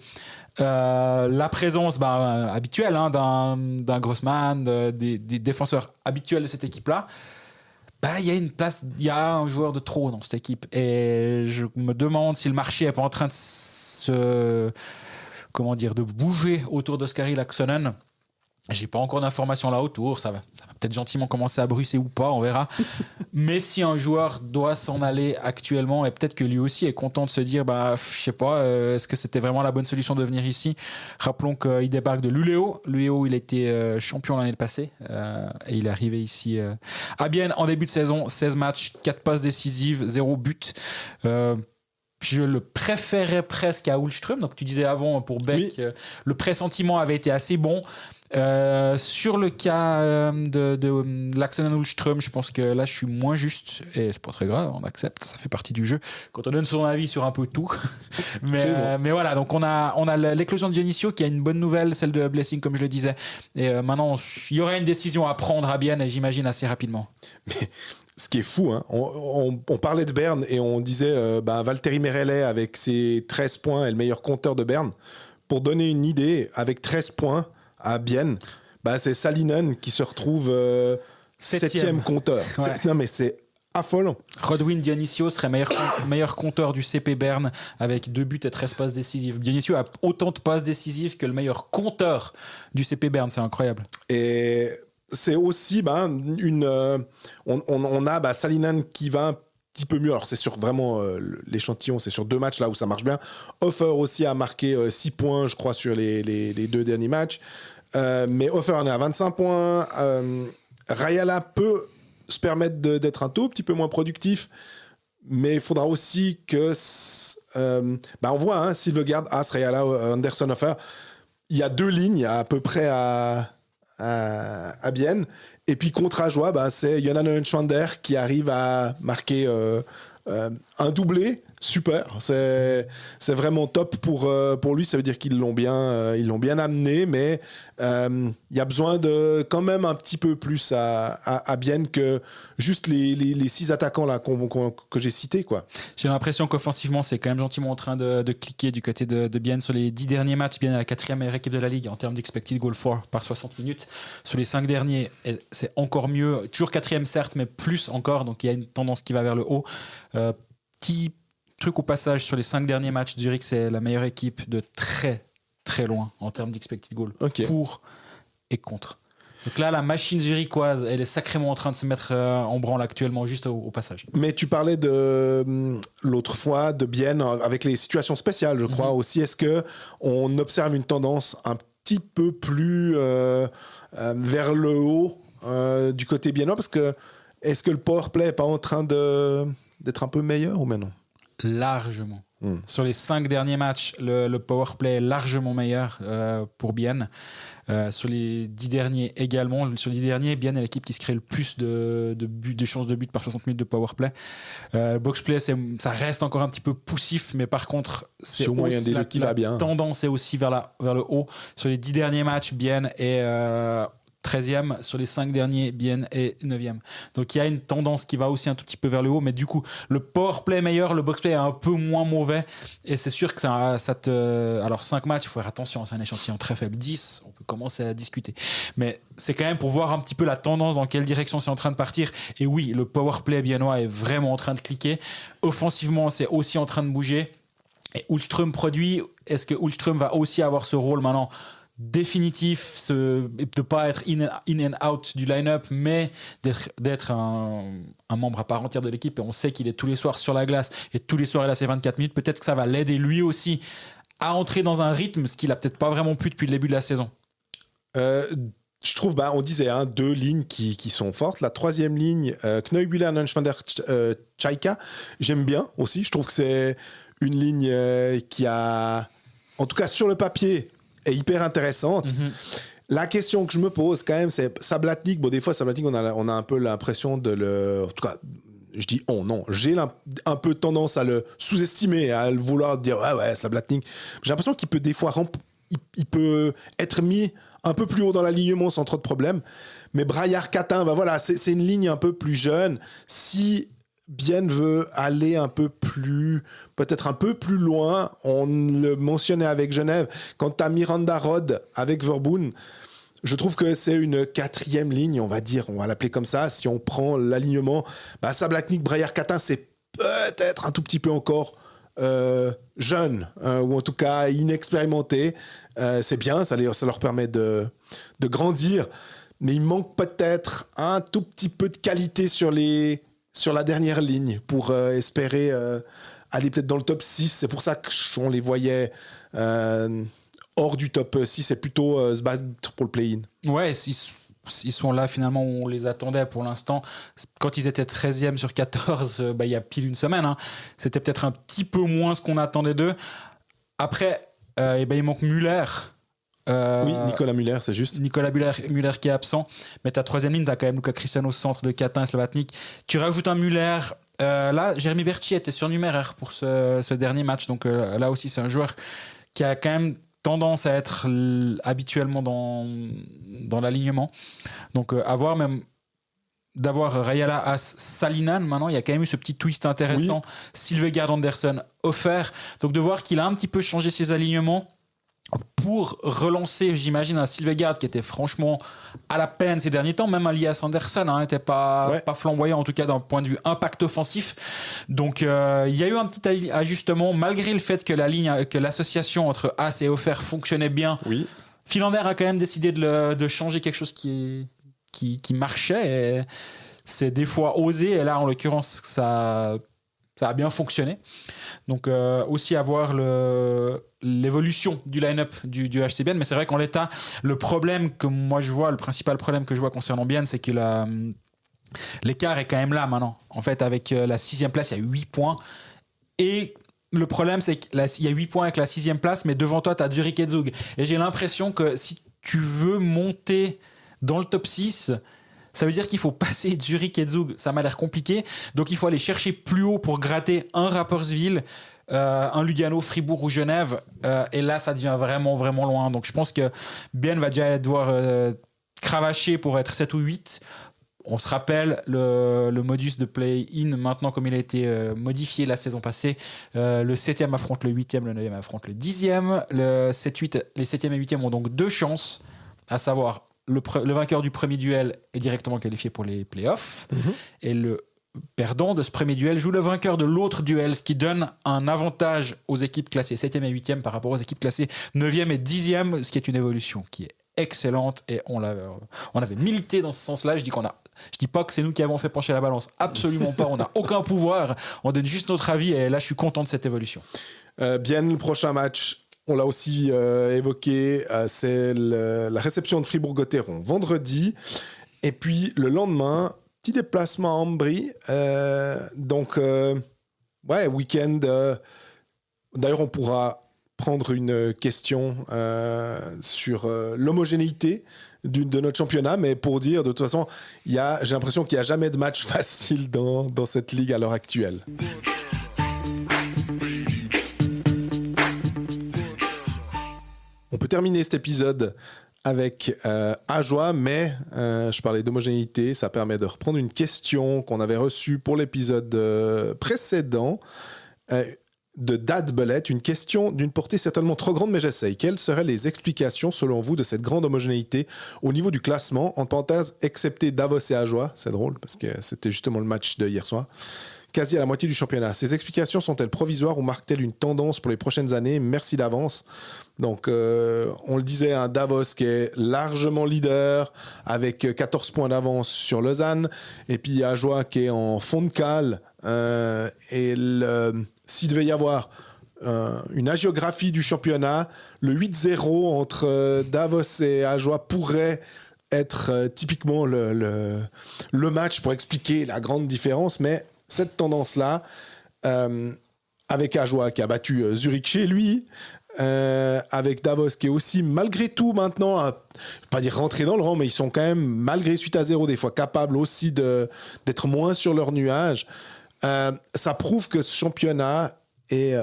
B: la présence habituelle d'un Grossman, des défenseurs habituels de cette équipe-là, il y a une place, il y a un joueur de trop dans cette équipe. Et je me demande si le marché n'est pas en train de se... de bouger autour d'Oskari Laaksonen. J'ai pas encore d'informations là autour, ça va peut-être gentiment commencer à bruisser ou pas, on verra. Mais si un joueur doit s'en aller actuellement, et peut-être que lui aussi est content de se dire, je sais pas, est-ce que c'était vraiment la bonne solution de venir ici? Rappelons qu'il débarque de Luleå. Luleå, il était champion l'année passée, et il est arrivé ici à Bienne en début de saison, 16 matchs, 4 passes décisives, 0 but. Je le préférais presque à Ullström. Donc tu disais avant pour Beck, oui. Le pressentiment avait été assez bon. Sur le cas de Laaksonen Ullström, je pense que là je suis moins juste et c'est pas très grave, on accepte, ça fait partie du jeu quand on donne son avis sur un peu tout. mais voilà, donc on a l'éclosion de Dionisio qui a une bonne nouvelle, celle de Blessing comme je le disais, et maintenant il y aurait une décision à prendre à Bienne et j'imagine assez rapidement.
A: Mais ce qui est fou, hein, on parlait de Berne et on disait Valtteri Merelle avec ses 13 points est le meilleur compteur de Berne. Pour donner une idée, avec 13 points à Bienne, c'est Salinen qui se retrouve 7e compteur. Ouais. Non mais c'est affolant.
B: Rodwin Dionisio serait meilleur compteur du CP Berne avec 2 buts et 13 passes décisives. Dionisio a autant de passes décisives que le meilleur compteur du CP Berne, c'est incroyable.
A: Et c'est aussi on a Salinen qui va un petit peu mieux. Alors c'est sur vraiment l'échantillon, c'est sur 2 matchs là où ça marche bien. Hofer aussi a marqué 6 points je crois sur les 2 derniers matchs. Mais Hofer en est à 25 points. Rajala peut se permettre d'être un tout petit peu moins productif, mais il faudra aussi que on voit Silvegaard, As, Rajala, Anderson, Hofer. Il y a 2 lignes à peu près à Bienne. Et puis contre Ajoie, c'est Jonan Neuenschwander qui arrive à marquer un doublé. Super, c'est vraiment top pour lui. Ça veut dire qu'ils l'ont bien amené, mais il y a besoin de quand même un petit peu plus à Bienne que juste les 6 attaquants là que j'ai cités, quoi.
B: J'ai l'impression qu'offensivement c'est quand même gentiment en train de cliquer du côté de Bienne sur les 10 derniers matchs. Bienne est la 4e meilleure équipe de la ligue en termes d'expected goal for par 60 minutes. Sur les 5 derniers, c'est encore mieux. Toujours 4e certes, mais plus encore. Donc il y a une tendance qui va vers le haut. Petit truc au passage, sur les 5 derniers matchs, Zurich c'est la meilleure équipe de très très loin en termes d'expected goal, pour et contre. Donc là la machine zurichoise elle est sacrément en train de se mettre en branle actuellement, juste au passage.
A: Mais tu parlais de l'autre fois de Bienne avec les situations spéciales, je crois aussi. Est-ce qu'on observe une tendance un petit peu plus vers le haut du côté biennois, parce que est-ce que le powerplay n'est pas en train d'être un peu meilleur ou non?
B: Largement. Sur les 5 derniers matchs, le powerplay est largement meilleur pour Bienne. Sur les 10 derniers également. Sur les 10 derniers, Bienne est l'équipe qui se crée le plus de chances de but par 60 minutes de powerplay. Boxplay, ça reste encore un petit peu poussif, mais par contre, c'est aussi la tendance est aussi vers le haut. Sur les 10 derniers matchs, Bienne est 13e, sur les 5 derniers, Bienne est 9e. Donc il y a une tendance qui va aussi un tout petit peu vers le haut, mais du coup, le powerplay est meilleur, le boxplay est un peu moins mauvais, et c'est sûr que alors 5 matchs, il faut faire attention, c'est un échantillon très faible. 10, on peut commencer à discuter. Mais c'est quand même pour voir un petit peu la tendance, dans quelle direction c'est en train de partir. Et oui, le powerplay biennois est vraiment en train de cliquer. Offensivement, c'est aussi en train de bouger. Et Ullström produit. Est-ce que Ullström va aussi avoir ce rôle maintenant définitif, de ne pas être in and out du line-up, mais d'être un membre à part entière de l'équipe, et on sait qu'il est tous les soirs sur la glace et tous les soirs il a ses 24 minutes, peut-être que ça va l'aider lui aussi à entrer dans un rythme, ce qu'il n'a peut-être pas vraiment pu depuis le début de la saison.
A: Je trouve, on disait 2 lignes qui sont fortes. La 3e ligne, Knoibüller, Neuenschwander, Chaika, j'aime bien aussi. Je trouve que c'est une ligne qui a, en tout cas sur le papier, est hyper intéressante. La question que je me pose quand même, c'est Sablatnik. Des fois Sablatnik, on a un peu l'impression en tout cas, je dis non, j'ai un peu tendance à le sous-estimer, à le vouloir dire ouais Sablatnik. J'ai l'impression qu'il peut des fois il peut être mis un peu plus haut dans l'alignement sans trop de problèmes. Mais Braillard Catin, c'est une ligne un peu plus jeune. Si Bienne veut aller peut-être un peu plus loin, on le mentionnait avec Genève, quand tu as Miranda Rod avec Verboen, je trouve que c'est une 4e ligne, on va l'appeler comme ça, si on prend l'alignement. Sablatnik, Braillard Catin, c'est peut-être un tout petit peu encore jeunes, ou en tout cas inexpérimentés. C'est bien, ça leur permet de grandir, mais il manque peut-être un tout petit peu de qualité sur la dernière ligne pour espérer aller peut-être dans le top 6. C'est pour ça qu'on les voyait hors du top 6 et plutôt se battre pour le play-in.
B: Ouais, ils sont là finalement où on les attendait pour l'instant. Quand ils étaient 13e sur 14, il y a pile une semaine, hein, c'était peut-être un petit peu moins ce qu'on attendait d'eux. Après, il manque Müller.
A: Oui, Nicolas Müller, c'est juste.
B: Nicolas Müller qui est absent. Mais ta troisième ligne, tu as quand même Luka Kristian au centre de Katin et Slavatnik. Tu rajoutes un Müller. Là, Jérémy Berthier était surnuméraire pour ce dernier match. Donc là aussi, c'est un joueur qui a quand même tendance à être habituellement dans l'alignement. Donc avoir même d'avoir Rayala As Salinan, maintenant il y a quand même eu ce petit twist intéressant. Oui. Sylvegard Anderson offert. Donc de voir qu'il a un petit peu changé ses alignements pour relancer, j'imagine, un Sylvegard qui était franchement à la peine ces derniers temps. Même Elias Anderson n'était pas flamboyant, en tout cas d'un point de vue impact offensif. Donc il y a eu un petit ajustement, malgré le fait que l'association entre As et Offert fonctionnait bien.
A: Oui.
B: Philander a quand même décidé de changer quelque chose qui marchait. Et c'est des fois osé, et là en l'occurrence ça a bien fonctionné. Donc aussi avoir l'évolution du line-up du HCBN, mais c'est vrai qu'en l'état, le principal problème que je vois concernant Bien, c'est que l'écart est quand même là maintenant. En fait, avec la 6e place, il y a 8 points. Et le problème, c'est qu'il y a 8 points avec la 6e place, mais devant toi, tu as Zurich et Zug. Et j'ai l'impression que si tu veux monter dans le top 6, ça veut dire qu'il faut passer Zurich et Zug. Ça m'a l'air compliqué. Donc, il faut aller chercher plus haut pour gratter un Rapperswil, un Lugano, Fribourg ou Genève. Et là, ça devient vraiment, vraiment loin. Donc, je pense que Ben va déjà devoir cravacher pour être 7 ou 8. On se rappelle le modus de play-in maintenant comme il a été modifié la saison passée. Le 7e affronte le 8e, le 9e affronte le 10e. Les 7e et 8e ont donc 2 chances, à savoir le vainqueur du premier duel est directement qualifié pour les playoffs. Et le perdant de ce premier duel joue le vainqueur de l'autre duel, ce qui donne un avantage aux équipes classées 7e et 8e par rapport aux équipes classées 9e et 10e, ce qui est une évolution qui est excellente. Et on avait milité dans ce sens-là. Je dis pas que c'est nous qui avons fait pencher la balance, absolument pas. On n'a aucun pouvoir, on donne juste notre avis, et là je suis content de cette évolution.
A: Bien, le prochain match, on l'a aussi évoqué, c'est la réception de Fribourg-Gotteron vendredi, et puis le lendemain, petit déplacement à Ambry. Donc week-end. D'ailleurs, on pourra prendre une question sur l'homogénéité de notre championnat, mais pour dire, de toute façon, j'ai l'impression qu'il n'y a jamais de match facile dans cette ligue à l'heure actuelle. On peut terminer cet épisode avec Ajoie, mais je parlais d'homogénéité, ça permet de reprendre une question qu'on avait reçue pour l'épisode précédent de Dad Belette, une question d'une portée certainement trop grande, mais j'essaye. Quelles seraient les explications, selon vous, de cette grande homogénéité au niveau du classement, en parenthèse, excepté Davos et Ajoie? C'est drôle, parce que c'était justement le match de hier soir. Quasi à la moitié du championnat. Ces explications sont-elles provisoires ou marquent-elles une tendance pour les prochaines années? Merci d'avance. Donc, on le disait, Davos qui est largement leader avec 14 points d'avance sur Lausanne, et puis Ajoie qui est en fond de cale. S'il devait y avoir une hagiographie du championnat, le 8-0 entre Davos et Ajoie pourrait être typiquement le match pour expliquer la grande différence, mais cette tendance-là, avec Ajoie qui a battu Zurich chez lui, avec Davos qui est aussi, malgré tout maintenant, je ne vais pas dire rentrer dans le rang, mais ils sont quand même, malgré suite à 0, des fois capables aussi d'être moins sur leur nuage. Ça prouve que ce championnat est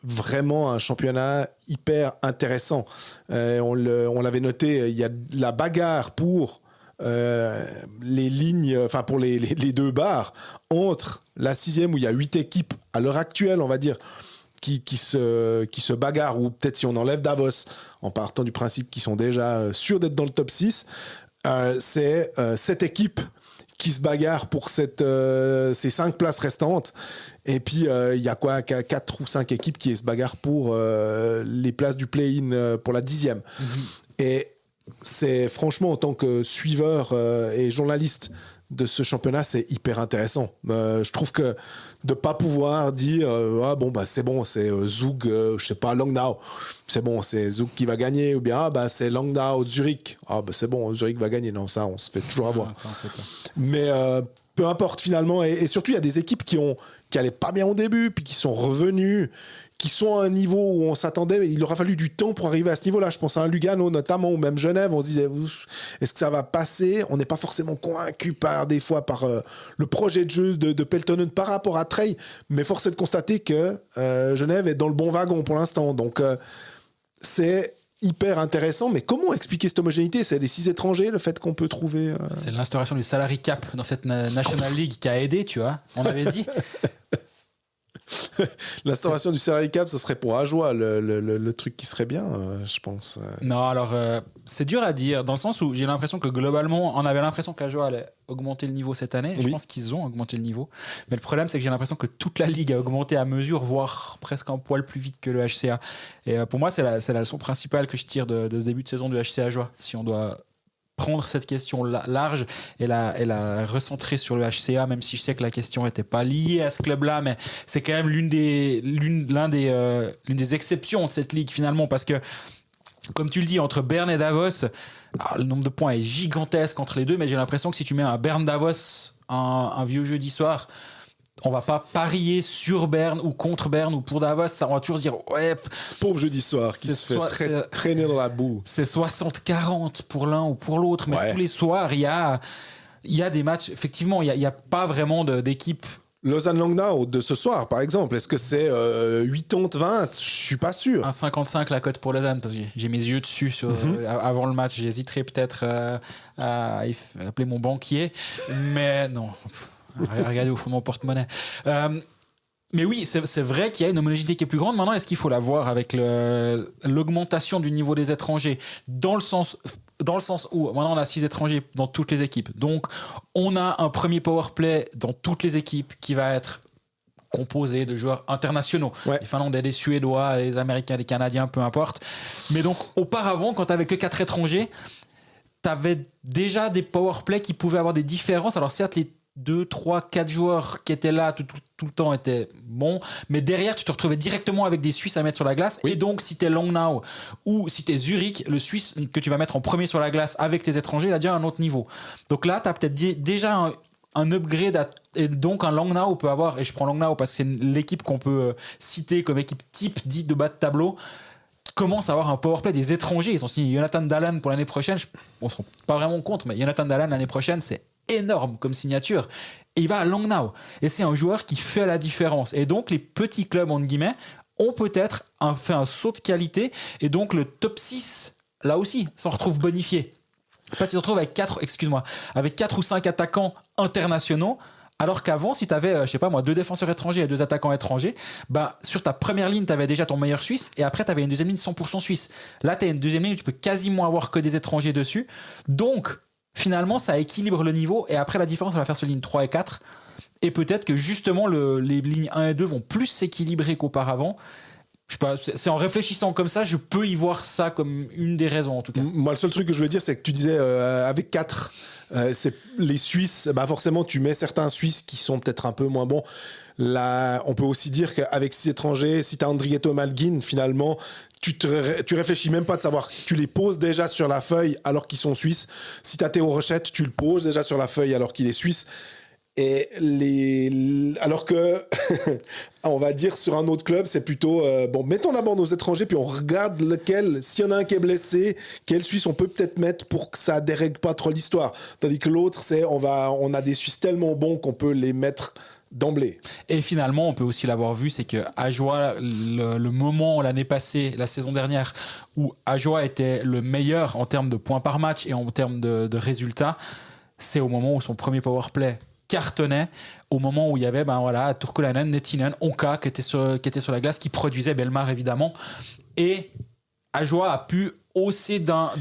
A: vraiment un championnat hyper intéressant. On l'avait noté, il y a de la bagarre pour les lignes, enfin pour les 2 barres entre la 6e où il y a 8 équipes à l'heure actuelle, on va dire, qui se bagarrent, ou peut-être si on enlève Davos en partant du principe qu'ils sont déjà sûrs d'être dans le top 6, c'est 7 équipes qui se bagarrent pour ces 5 places restantes. Et puis, il y a 4 ou 5 équipes qui se bagarrent pour les places du play-in pour la 10e. Et c'est franchement, en tant que suiveur et journaliste de ce championnat, c'est hyper intéressant. Je trouve que de ne pas pouvoir dire c'est bon, c'est Zug, je sais pas, Langnau, c'est bon, c'est Zug qui va gagner, ou bien c'est Langnau, Zurich, c'est bon, Zurich va gagner. Non, ça, on se fait toujours avoir.
B: Ça, on fait pas.
A: Mais peu importe finalement, et surtout, il y a des équipes qui allaient pas bien au début, puis qui sont revenues, qui sont à un niveau où on s'attendait, il aura fallu du temps pour arriver à ce niveau-là. Je pense à un Lugano notamment, ou même Genève, on se disait, est-ce que ça va passer ? On n'est pas forcément convaincu par le projet de jeu de Peltonen par rapport à Trey, mais force est de constater que Genève est dans le bon wagon pour l'instant. Donc c'est hyper intéressant, mais comment expliquer cette homogénéité ? C'est les 6 étrangers, le fait qu'on peut trouver...
B: C'est l'instauration du salary cap dans cette National League qui a aidé, tu vois. On avait dit...
A: L'instauration du salary cap, ce serait pour Ajoie le truc qui serait bien, je pense.
B: Non, alors c'est dur à dire, dans le sens où j'ai l'impression que globalement, on avait l'impression qu'Ajoie allait augmenter le niveau cette année. Je pense qu'ils ont augmenté le niveau. Mais le problème, c'est que j'ai l'impression que toute la ligue a augmenté à mesure, voire presque un poil plus vite que le HCA. Et pour moi, c'est la leçon principale que je tire de ce début de saison du HCA Ajoie. Si on doit prendre cette question large et la recentrer sur le HCA, même si je sais que la question n'était pas liée à ce club-là, mais c'est quand même l'une des exceptions de cette ligue finalement, parce que comme tu le dis, entre Berne et Davos, le nombre de points est gigantesque entre les deux, mais j'ai l'impression que si tu mets un Berne-Davos un vieux jeudi soir, on va pas parier sur Berne ou contre Berne ou pour Davos, ça, on va toujours se dire ouais,
A: ce pauvre jeudi soir qui se fait traîner dans la boue.
B: C'est 60-40 pour l'un ou pour l'autre, mais tous les soirs il y a des matchs, effectivement, il y a pas vraiment d'équipe.
A: Lausanne-Langnau de ce soir, par exemple, est-ce que c'est 80-20 ? Je suis pas sûr.
B: 1,55 la cote pour Lausanne, parce que j'ai mes yeux dessus avant le match. J'hésiterais peut-être à appeler mon banquier, mais non. Regardez au fond de mon porte-monnaie. Mais oui, c'est vrai qu'il y a une homogénéité qui est plus grande. Maintenant, est-ce qu'il faut la voir avec l'augmentation du niveau des étrangers dans le sens où maintenant on a 6 étrangers dans toutes les équipes. Donc, on a un premier power play dans toutes les équipes qui va être composé de joueurs internationaux. Ouais. Les Finlandais, les Suédois, les Américains, les Canadiens, peu importe. Mais donc, auparavant, quand tu n'avais que 4 étrangers, tu avais déjà des power play qui pouvaient avoir des différences. Alors certes, les 2, 3, 4 joueurs qui étaient là tout le temps étaient bons, mais derrière tu te retrouvais directement avec des Suisses à mettre sur la glace. Et donc si t'es Langnau ou si t'es Zurich, le Suisse que tu vas mettre en premier sur la glace avec tes étrangers, il a déjà un autre niveau. Donc là t'as peut-être déjà un upgrade et donc un Langnau peut avoir, et je prends Langnau parce que c'est l'équipe qu'on peut citer comme équipe type dite de bas de tableau, commence à avoir un powerplay des étrangers. Ils ont signé Jonathan Dahlan pour l'année prochaine. On ne se rend pas vraiment compte, mais Jonathan Dahlan l'année prochaine, c'est énorme comme signature. Et il va à Langnau. Et c'est un joueur qui fait la différence. Et donc, les petits clubs, entre guillemets, ont peut-être fait un saut de qualité. Et donc, le top 6, là aussi, s'en retrouve bonifié. Parce qu'il se retrouve avec 4 ou 5 attaquants internationaux. Alors qu'avant, si tu avais, 2 défenseurs étrangers et 2 attaquants étrangers, sur ta première ligne, tu avais déjà ton meilleur Suisse et après, tu avais une deuxième ligne 100% suisse. Là, tu as une deuxième ligne où tu peux quasiment avoir que des étrangers dessus. Donc, finalement, ça équilibre le niveau et après, la différence, on va faire sur ligne 3 et 4. Et peut-être que justement, les lignes 1 et 2 vont plus s'équilibrer qu'auparavant. Je sais pas, c'est en réfléchissant comme ça, je peux y voir ça comme une des raisons en tout cas.
A: Moi, le seul truc que je veux dire, c'est que tu disais avec 4, c'est les Suisses, forcément, tu mets certains Suisses qui sont peut-être un peu moins bons. Là, on peut aussi dire qu'avec 6 étrangers, si tu as Andrietto Malgin, finalement, tu réfléchis même pas de savoir. Tu les poses déjà sur la feuille alors qu'ils sont suisses. Si tu as Théo Rochette, tu le poses déjà sur la feuille alors qu'il est suisse. Et alors que, on va dire, sur un autre club, c'est plutôt mettons d'abord nos étrangers, puis on regarde lequel, s'il y en a un qui est blessé, quel Suisse on peut peut-être mettre pour que ça dérègle pas trop l'histoire. Tandis que l'autre, on a des Suisses tellement bons qu'on peut les mettre d'emblée.
B: Et finalement, on peut aussi l'avoir vu, c'est que Ajoie, le moment l'année passée, la saison dernière, où Ajoie était le meilleur en termes de points par match et en termes de résultats, c'est au moment où son premier power play cartonnait, au moment où il y avait Turkulainen, Nettinen, Onka qui était sur la glace, qui produisait Belmar évidemment, et Ajoie a pu hausser d'un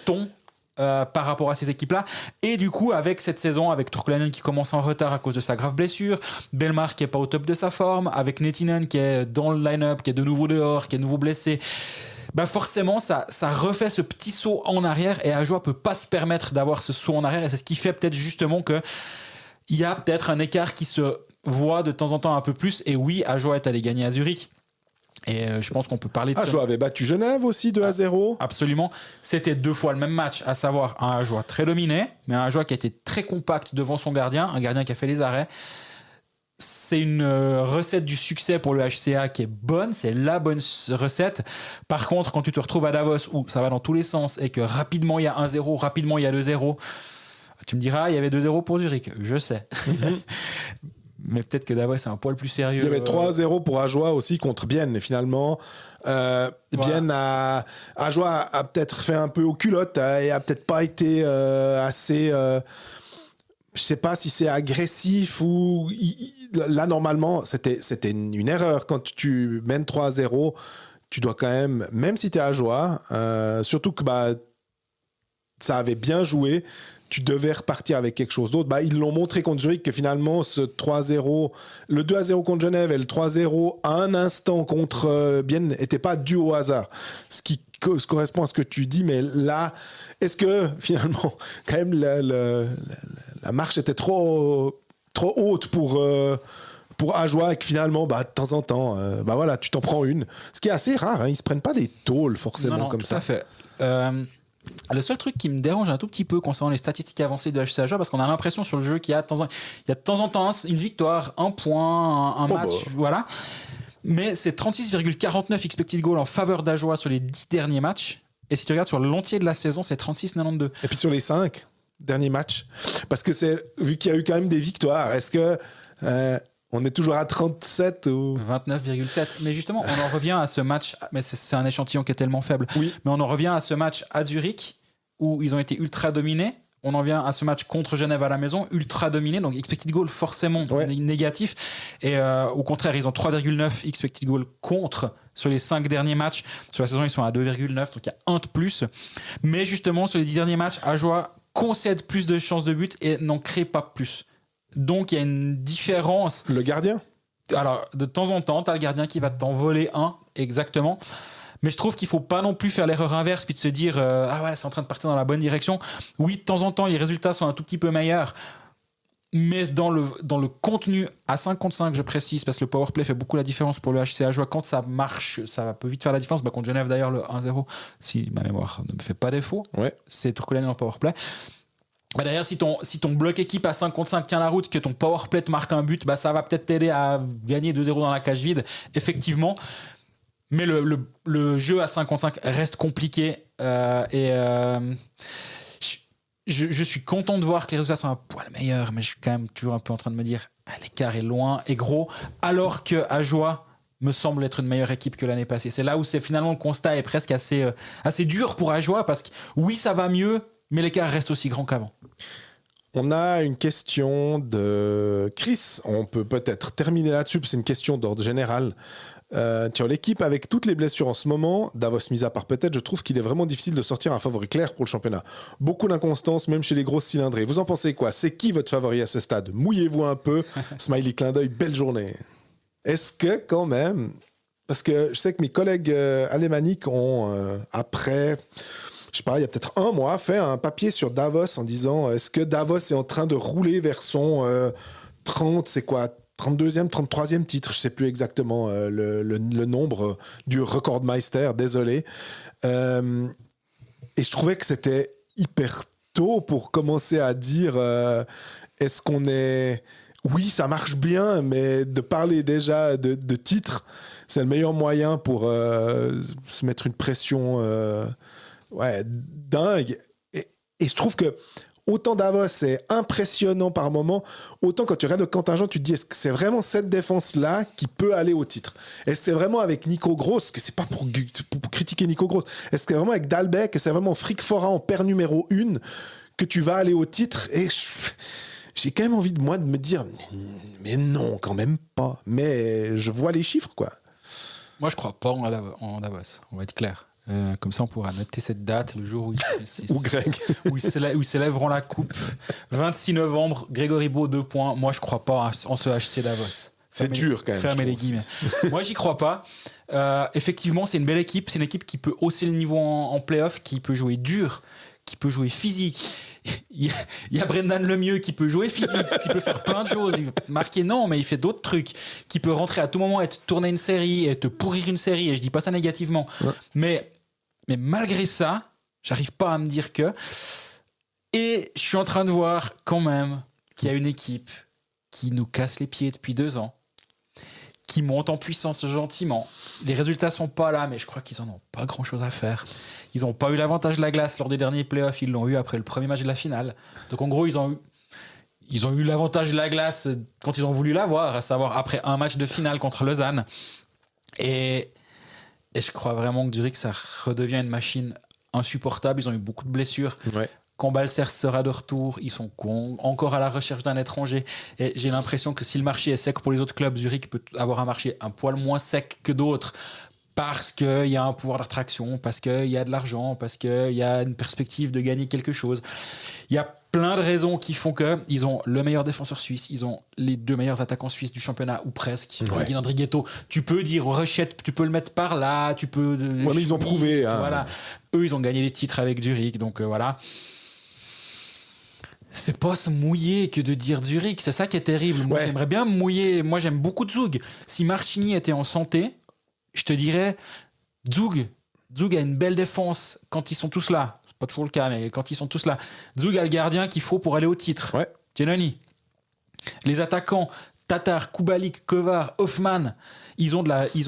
B: ton par rapport à ces équipes-là. Et du coup, avec cette saison, avec Turkulainen qui commence en retard à cause de sa grave blessure, Belmar qui est pas au top de sa forme, avec Nettinen qui est dans le line-up, qui est de nouveau dehors, qui est de nouveau blessé, bah forcément, ça refait ce petit saut en arrière et Ajoie peut pas se permettre d'avoir ce saut en arrière. Et c'est ce qui fait peut-être justement qu'il y a peut-être un écart qui se voit de temps en temps un peu plus. Et oui, Ajoie est allé gagner à Zurich. Et je pense qu'on peut parler de
A: Ajoie avait battu Genève aussi 2-0.
B: Absolument. C'était 2 fois le même match, à savoir un Ajoie très dominé, mais un Ajoie qui a été très compact devant son gardien, un gardien qui a fait les arrêts. C'est une recette du succès pour le HCA qui est bonne, c'est la bonne recette. Par contre, quand tu te retrouves à Davos où ça va dans tous les sens et que rapidement il y a 1-0, rapidement il y a 2-0, tu me diras, il y a 2-0 pour Zurich, je sais. Mais peut-être que Davos c'est un poil plus sérieux.
A: Il y avait 3-0 pour Ajoie aussi contre Bienne. Et finalement, Bienne Ajoie a peut-être fait un peu aux culottes et a peut-être pas été assez... je sais pas si c'est agressif ou... Là, normalement, c'était une erreur. Quand tu mènes 3-0, tu dois quand même si tu es Ajoie, surtout que ça avait bien joué, tu devais repartir avec quelque chose d'autre. Ils l'ont montré contre Zurich que finalement, ce 3-0, le 2-0 contre Genève et le 3-0 à un instant contre Bienne n'était pas dû au hasard. Ce qui correspond à ce que tu dis, mais là, est-ce que finalement, quand même, la marche était trop haute pour Ajoie et que finalement, de temps en temps, voilà, tu t'en prends une. Ce qui est assez rare, hein, ils se prennent pas des tôles forcément
B: non,
A: comme
B: tout
A: ça.
B: À fait. Le seul truc qui me dérange un tout petit peu concernant les statistiques avancées de HC Ajoie, parce qu'on a l'impression sur le jeu qu'il y a de temps en temps une victoire, un point, un match, voilà. Mais c'est 36,49 expected goal en faveur d'Ajoie sur les 10 derniers matchs. Et si tu regardes sur l'entier de la saison, c'est 36,92.
A: Et puis sur les 5 derniers matchs, parce que vu qu'il y a eu quand même des victoires, est-ce que on est toujours à 37 ou
B: 29,7. Mais justement, on en revient à ce match, mais c'est un échantillon qui est tellement faible.
A: Oui.
B: Mais on en revient à ce match à Zurich où ils ont été ultra dominés. On en vient à ce match contre Genève à la maison, ultra dominé, donc expected goal forcément négatif. Et au contraire, ils ont 3,9 expected goal contre sur les 5 derniers matchs. Sur la saison, ils sont à 2,9, donc il y a un de plus. Mais justement, sur les 10 derniers matchs, Ajoie concède plus de chances de but et n'en crée pas plus. Donc il y a une différence.
A: Le gardien ?
B: Alors, de temps en temps, tu as le gardien qui va t'en voler un, exactement. Mais je trouve qu'il ne faut pas non plus faire l'erreur inverse puis de se dire c'est en train de partir dans la bonne direction. Oui, de temps en temps, les résultats sont un tout petit peu meilleurs. Mais dans le contenu à 5 contre 5, je précise, parce que le powerplay fait beaucoup la différence pour le HC Ajoie. Quand ça marche, ça peut vite faire la différence. Contre Genève, d'ailleurs, le 1-0, si ma mémoire ne me fait pas défaut, c'est Turkulainen en powerplay. D'ailleurs, si ton bloc équipe à 5 contre 5 tient la route, que ton powerplay te marque un but, ça va peut-être t'aider à gagner 2-0 dans la cage vide, effectivement. Mais le jeu à 5 contre 5 reste compliqué. Je suis content de voir que les résultats sont un poil meilleurs, mais je suis quand même toujours un peu en train de me dire l'écart est loin et gros, alors que Ajoie me semble être une meilleure équipe que l'année passée. C'est là où finalement le constat est presque assez dur pour Ajoie, parce que oui, ça va mieux, mais l'écart reste aussi grand qu'avant.
A: On a une question de Chris. On peut peut-être terminer là-dessus, parce que c'est une question d'ordre général. L'équipe avec toutes les blessures en ce moment, Davos mis à part peut-être, je trouve qu'il est vraiment difficile de sortir un favori clair pour le championnat. Beaucoup d'inconstance, même chez les grosses cylindrées. Vous en pensez quoi ? C'est qui votre favori à ce stade ? Mouillez-vous un peu. Smiley clin d'œil, belle journée. Est-ce que quand même, parce que je sais que mes collègues alémaniques ont après... je sais pas, il y a peut-être un mois, fait un papier sur Davos en disant est-ce que Davos est en train de rouler vers son 32e, 33e titre, je sais plus exactement le nombre du Rekordmeister, désolé. Et je trouvais que c'était hyper tôt pour commencer à dire est-ce qu'on est... Oui, ça marche bien, mais de parler déjà de titre, c'est le meilleur moyen pour se mettre une pression... dingue. Et je trouve que autant Davos c'est impressionnant par moment, autant quand tu regardes le contingent, tu te dis est-ce que c'est vraiment cette défense-là qui peut aller au titre ? Est-ce que c'est vraiment avec Nico Gross, que c'est pas pour critiquer Nico Gross, est-ce que c'est vraiment avec Dalbec, et c'est vraiment Frick Fora en paire numéro 1 que tu vas aller au titre ? Et j'ai quand même envie de me dire mais non, quand même pas. Mais je vois les chiffres, quoi.
B: Moi, je crois pas en Davos, on va être clair. Comme ça, on pourra noter cette date, le jour où
A: Ou Greg.
B: où ils s'élèveront la coupe. 26 novembre, Grégory Beau, 2 points. Moi, je crois pas en ce HC Davos.
A: C'est dur quand même.
B: Fermez les guillemets. Moi, j'y crois pas. Effectivement, c'est une belle équipe. C'est une équipe qui peut hausser le niveau en play-off, qui peut jouer dur, qui peut jouer physique. Il y a Brendan Lemieux qui peut jouer physique, qui peut faire plein de choses. Il marquer, non, mais il fait d'autres trucs. Qui peut rentrer à tout moment et te tourner une série et te pourrir une série. Et je dis pas ça négativement. Ouais. Mais malgré ça, j'arrive pas à me dire que. Et je suis en train de voir quand même qu'il y a une équipe qui nous casse les pieds depuis 2 ans, qui monte en puissance gentiment. Les résultats sont pas là, mais je crois qu'ils en ont pas grand-chose à faire. Ils n'ont pas eu l'avantage de la glace lors des derniers playoffs, ils l'ont eu après le premier match de la finale. Donc en gros, ils ont eu l'avantage de la glace quand ils ont voulu l'avoir, à savoir après un match de finale contre Lausanne. Et je crois vraiment que Zurich, ça redevient une machine insupportable. Ils ont eu beaucoup de blessures.
A: Ouais.
B: Quand Balcer sera de retour, ils sont encore à la recherche d'un étranger. Et j'ai l'impression que si le marché est sec pour les autres clubs, Zurich peut avoir un marché un poil moins sec que d'autres parce qu'il y a un pouvoir d'attraction, parce qu'il y a de l'argent, parce qu'il y a une perspective de gagner quelque chose. Il y a plein de raisons qui font qu'ils ont le meilleur défenseur suisse, ils ont les 2 meilleurs attaquants suisses du championnat, ou presque. Ouais. Guy Andrighetto, tu peux dire Rechette, tu peux le mettre par là, tu peux...
A: Ouais, mais ils ont prouvé.
B: Voilà. Eux, ils ont gagné des titres avec Zurich, donc voilà. C'est pas se mouiller que de dire Zurich, c'est ça qui est terrible. Moi, j'aimerais bien me mouiller. Moi, j'aime beaucoup Zug. Si Marchini était en santé, je te dirais Zug a une belle défense quand ils sont tous là. C'est pas toujours le cas, mais quand ils sont tous là. Zug a le gardien qu'il faut pour aller au titre. Ouais. Giannoni. Les attaquants, Tatar, Kubalik, Kovar, Hoffman, ils ont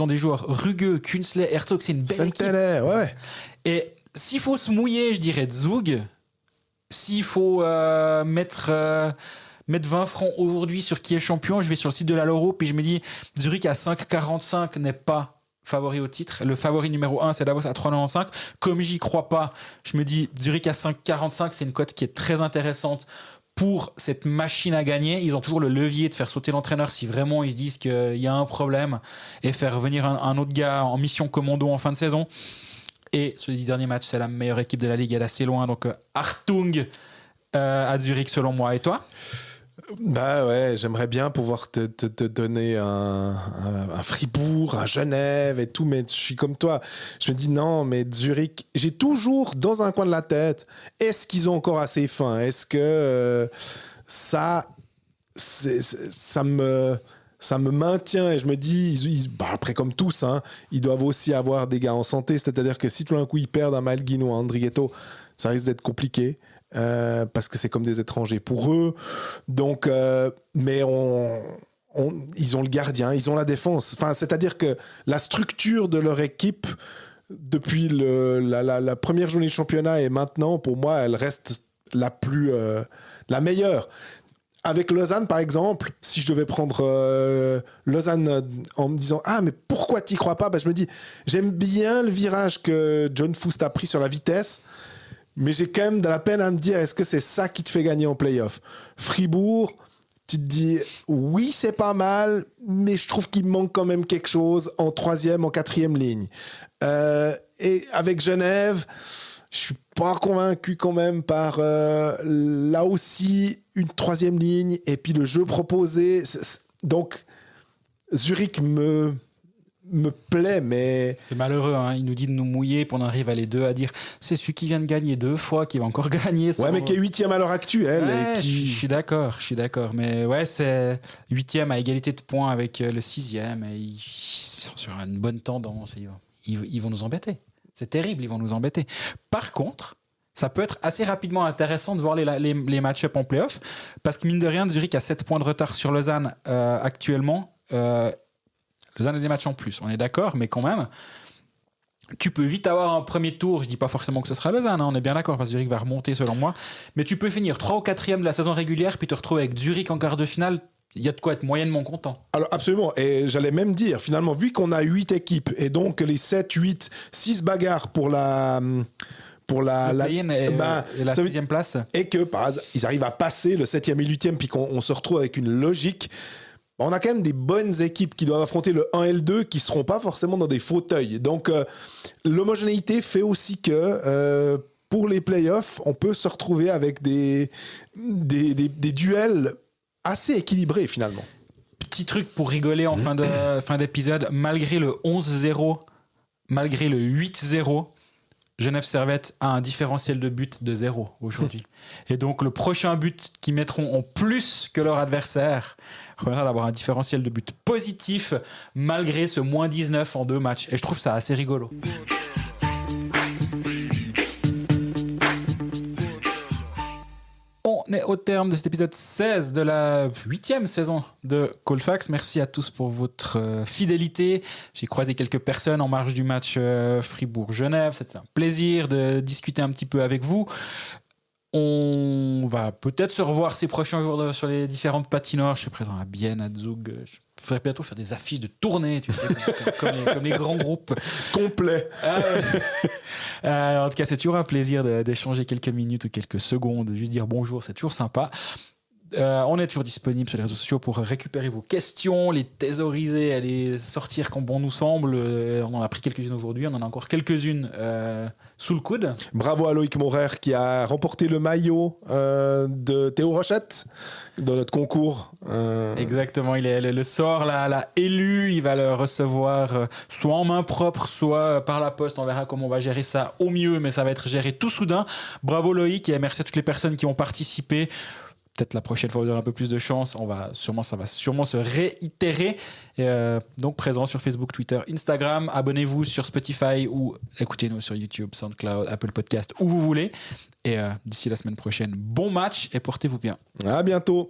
B: des joueurs rugueux, Künzle, Herzog, c'est une belle équipe.
A: Ouais.
B: Et s'il faut se mouiller, je dirais Zug. S'il faut mettre 20 francs aujourd'hui sur qui est champion, je vais sur le site de la Loro, puis je me dis Zurich à 5,45 n'est pas favori au titre. Le favori numéro 1, c'est Davos à 3,95. Comme j'y crois pas, je me dis Zurich à 5,45, c'est une cote qui est très intéressante pour cette machine à gagner. Ils ont toujours le levier de faire sauter l'entraîneur si vraiment ils se disent qu'il y a un problème et faire revenir un autre gars en mission commando en fin de saison. Et sur les 10 derniers matchs, c'est la meilleure équipe de la Ligue, elle est assez loin. Donc Hartung à Zurich selon moi. Et toi ?
A: Bah ouais, j'aimerais bien pouvoir te donner un Fribourg, un Genève et tout, mais je suis comme toi. Je me dis non, mais Zurich, j'ai toujours dans un coin de la tête, est-ce qu'ils ont encore assez faim ? Est-ce que ça me maintient et je me dis, après comme tous, ils doivent aussi avoir des gars en santé, c'est-à-dire que si tout d'un coup ils perdent un Malguin ou un Andrighetto, ça risque d'être compliqué. Parce que c'est comme des étrangers pour eux. Donc, mais ils ont le gardien, ils ont la défense. Enfin, c'est-à-dire que la structure de leur équipe depuis la première journée de championnat et maintenant, pour moi, elle reste la meilleure. Avec Lausanne, par exemple, si je devais prendre Lausanne en me disant « Ah, mais pourquoi t'y crois pas ?» Je me dis, j'aime bien le virage que John Foust a pris sur la vitesse, mais j'ai quand même de la peine à me dire, est-ce que c'est ça qui te fait gagner en play-off ? Fribourg, tu te dis, oui, c'est pas mal, mais je trouve qu'il manque quand même quelque chose en 3e, en 4e ligne. Et avec Genève, je suis pas convaincu quand même par là aussi une 3e ligne et puis le jeu proposé. Donc, Zurich me plaît, mais...
B: C'est malheureux, il nous dit de nous mouiller, puis on arrive à les deux à dire c'est celui qui vient de gagner 2 fois, qui va encore gagner.
A: Ouais, mais qui est 8e à l'heure actuelle.
B: Ouais,
A: et qui...
B: Je suis d'accord. Mais ouais, c'est 8e à égalité de points avec le 6e, et ils sont sur une bonne tendance. Ils vont nous embêter. C'est terrible, ils vont nous embêter. Par contre, ça peut être assez rapidement intéressant de voir les match-up en play-off, parce que mine de rien, Zurich a 7 points de retard sur Lausanne actuellement. Lausanne a des matchs en plus, on est d'accord, mais quand même, tu peux vite avoir un premier tour. Je dis pas forcément que ce sera Lausanne, on est bien d'accord, parce que Zurich va remonter selon moi, mais tu peux finir 3 ou 4e de la saison régulière, puis te retrouver avec Zurich en quart de finale. Il y a de quoi être moyennement content.
A: Alors absolument, et j'allais même dire, finalement, vu qu'on a 8 équipes, et donc les 7, 8, 6 bagarres pour la
B: play-in et la 6e place.
A: Et que par hasard, ils arrivent à passer le 7e et 8e, puis qu'on se retrouve avec une logique. on a quand même des bonnes équipes qui doivent affronter le 1 et le 2 qui ne seront pas forcément dans des fauteuils. Donc, l'homogénéité fait aussi que pour les playoffs, on peut se retrouver avec des duels assez équilibrés finalement.
B: Petit truc pour rigoler en fin d'épisode, malgré le 11-0, malgré le 8-0, Genève Servette a un différentiel de but de 0 aujourd'hui. Et donc, le prochain but qu'ils mettront en plus que leur adversaire reviendra d'avoir un différentiel de but positif malgré ce moins 19 en 2 matchs. Et je trouve ça assez rigolo. On est au terme de cet épisode 16 de la 8e saison de Colfax. Merci à tous pour votre fidélité. J'ai croisé quelques personnes en marge du match Fribourg-Genève. C'était un plaisir de discuter un petit peu avec vous. On va peut-être se revoir ces prochains jours sur les différentes patinoires. Je suis présent à Bienne, à Zug. Il faudrait bientôt faire des affiches de tournée, tu sais, comme les grands groupes.
A: Complet.
B: En tout cas, c'est toujours un plaisir d'échanger quelques minutes ou quelques secondes, de juste dire bonjour, c'est toujours sympa. On est toujours disponible sur les réseaux sociaux pour récupérer vos questions, les thésauriser, aller sortir comme bon nous semble. On en a pris quelques-unes aujourd'hui, on en a encore quelques-unes sous le coude.
A: Bravo à Loïc Maurer qui a remporté le maillot de Théo Rochette dans notre concours.
B: Exactement, il est le sort l'a élu, il va le recevoir soit en main propre, soit par la poste. On verra comment on va gérer ça au mieux, mais ça va être géré tout soudain. Bravo Loïc et merci à toutes les personnes qui ont participé. Peut-être la prochaine fois, vous aurez un peu plus de chance. Ça va sûrement se réitérer. Donc, présent sur Facebook, Twitter, Instagram. Abonnez-vous sur Spotify ou écoutez-nous sur YouTube, SoundCloud, Apple Podcast, où vous voulez. Et d'ici la semaine prochaine, bon match et portez-vous bien.
A: À bientôt.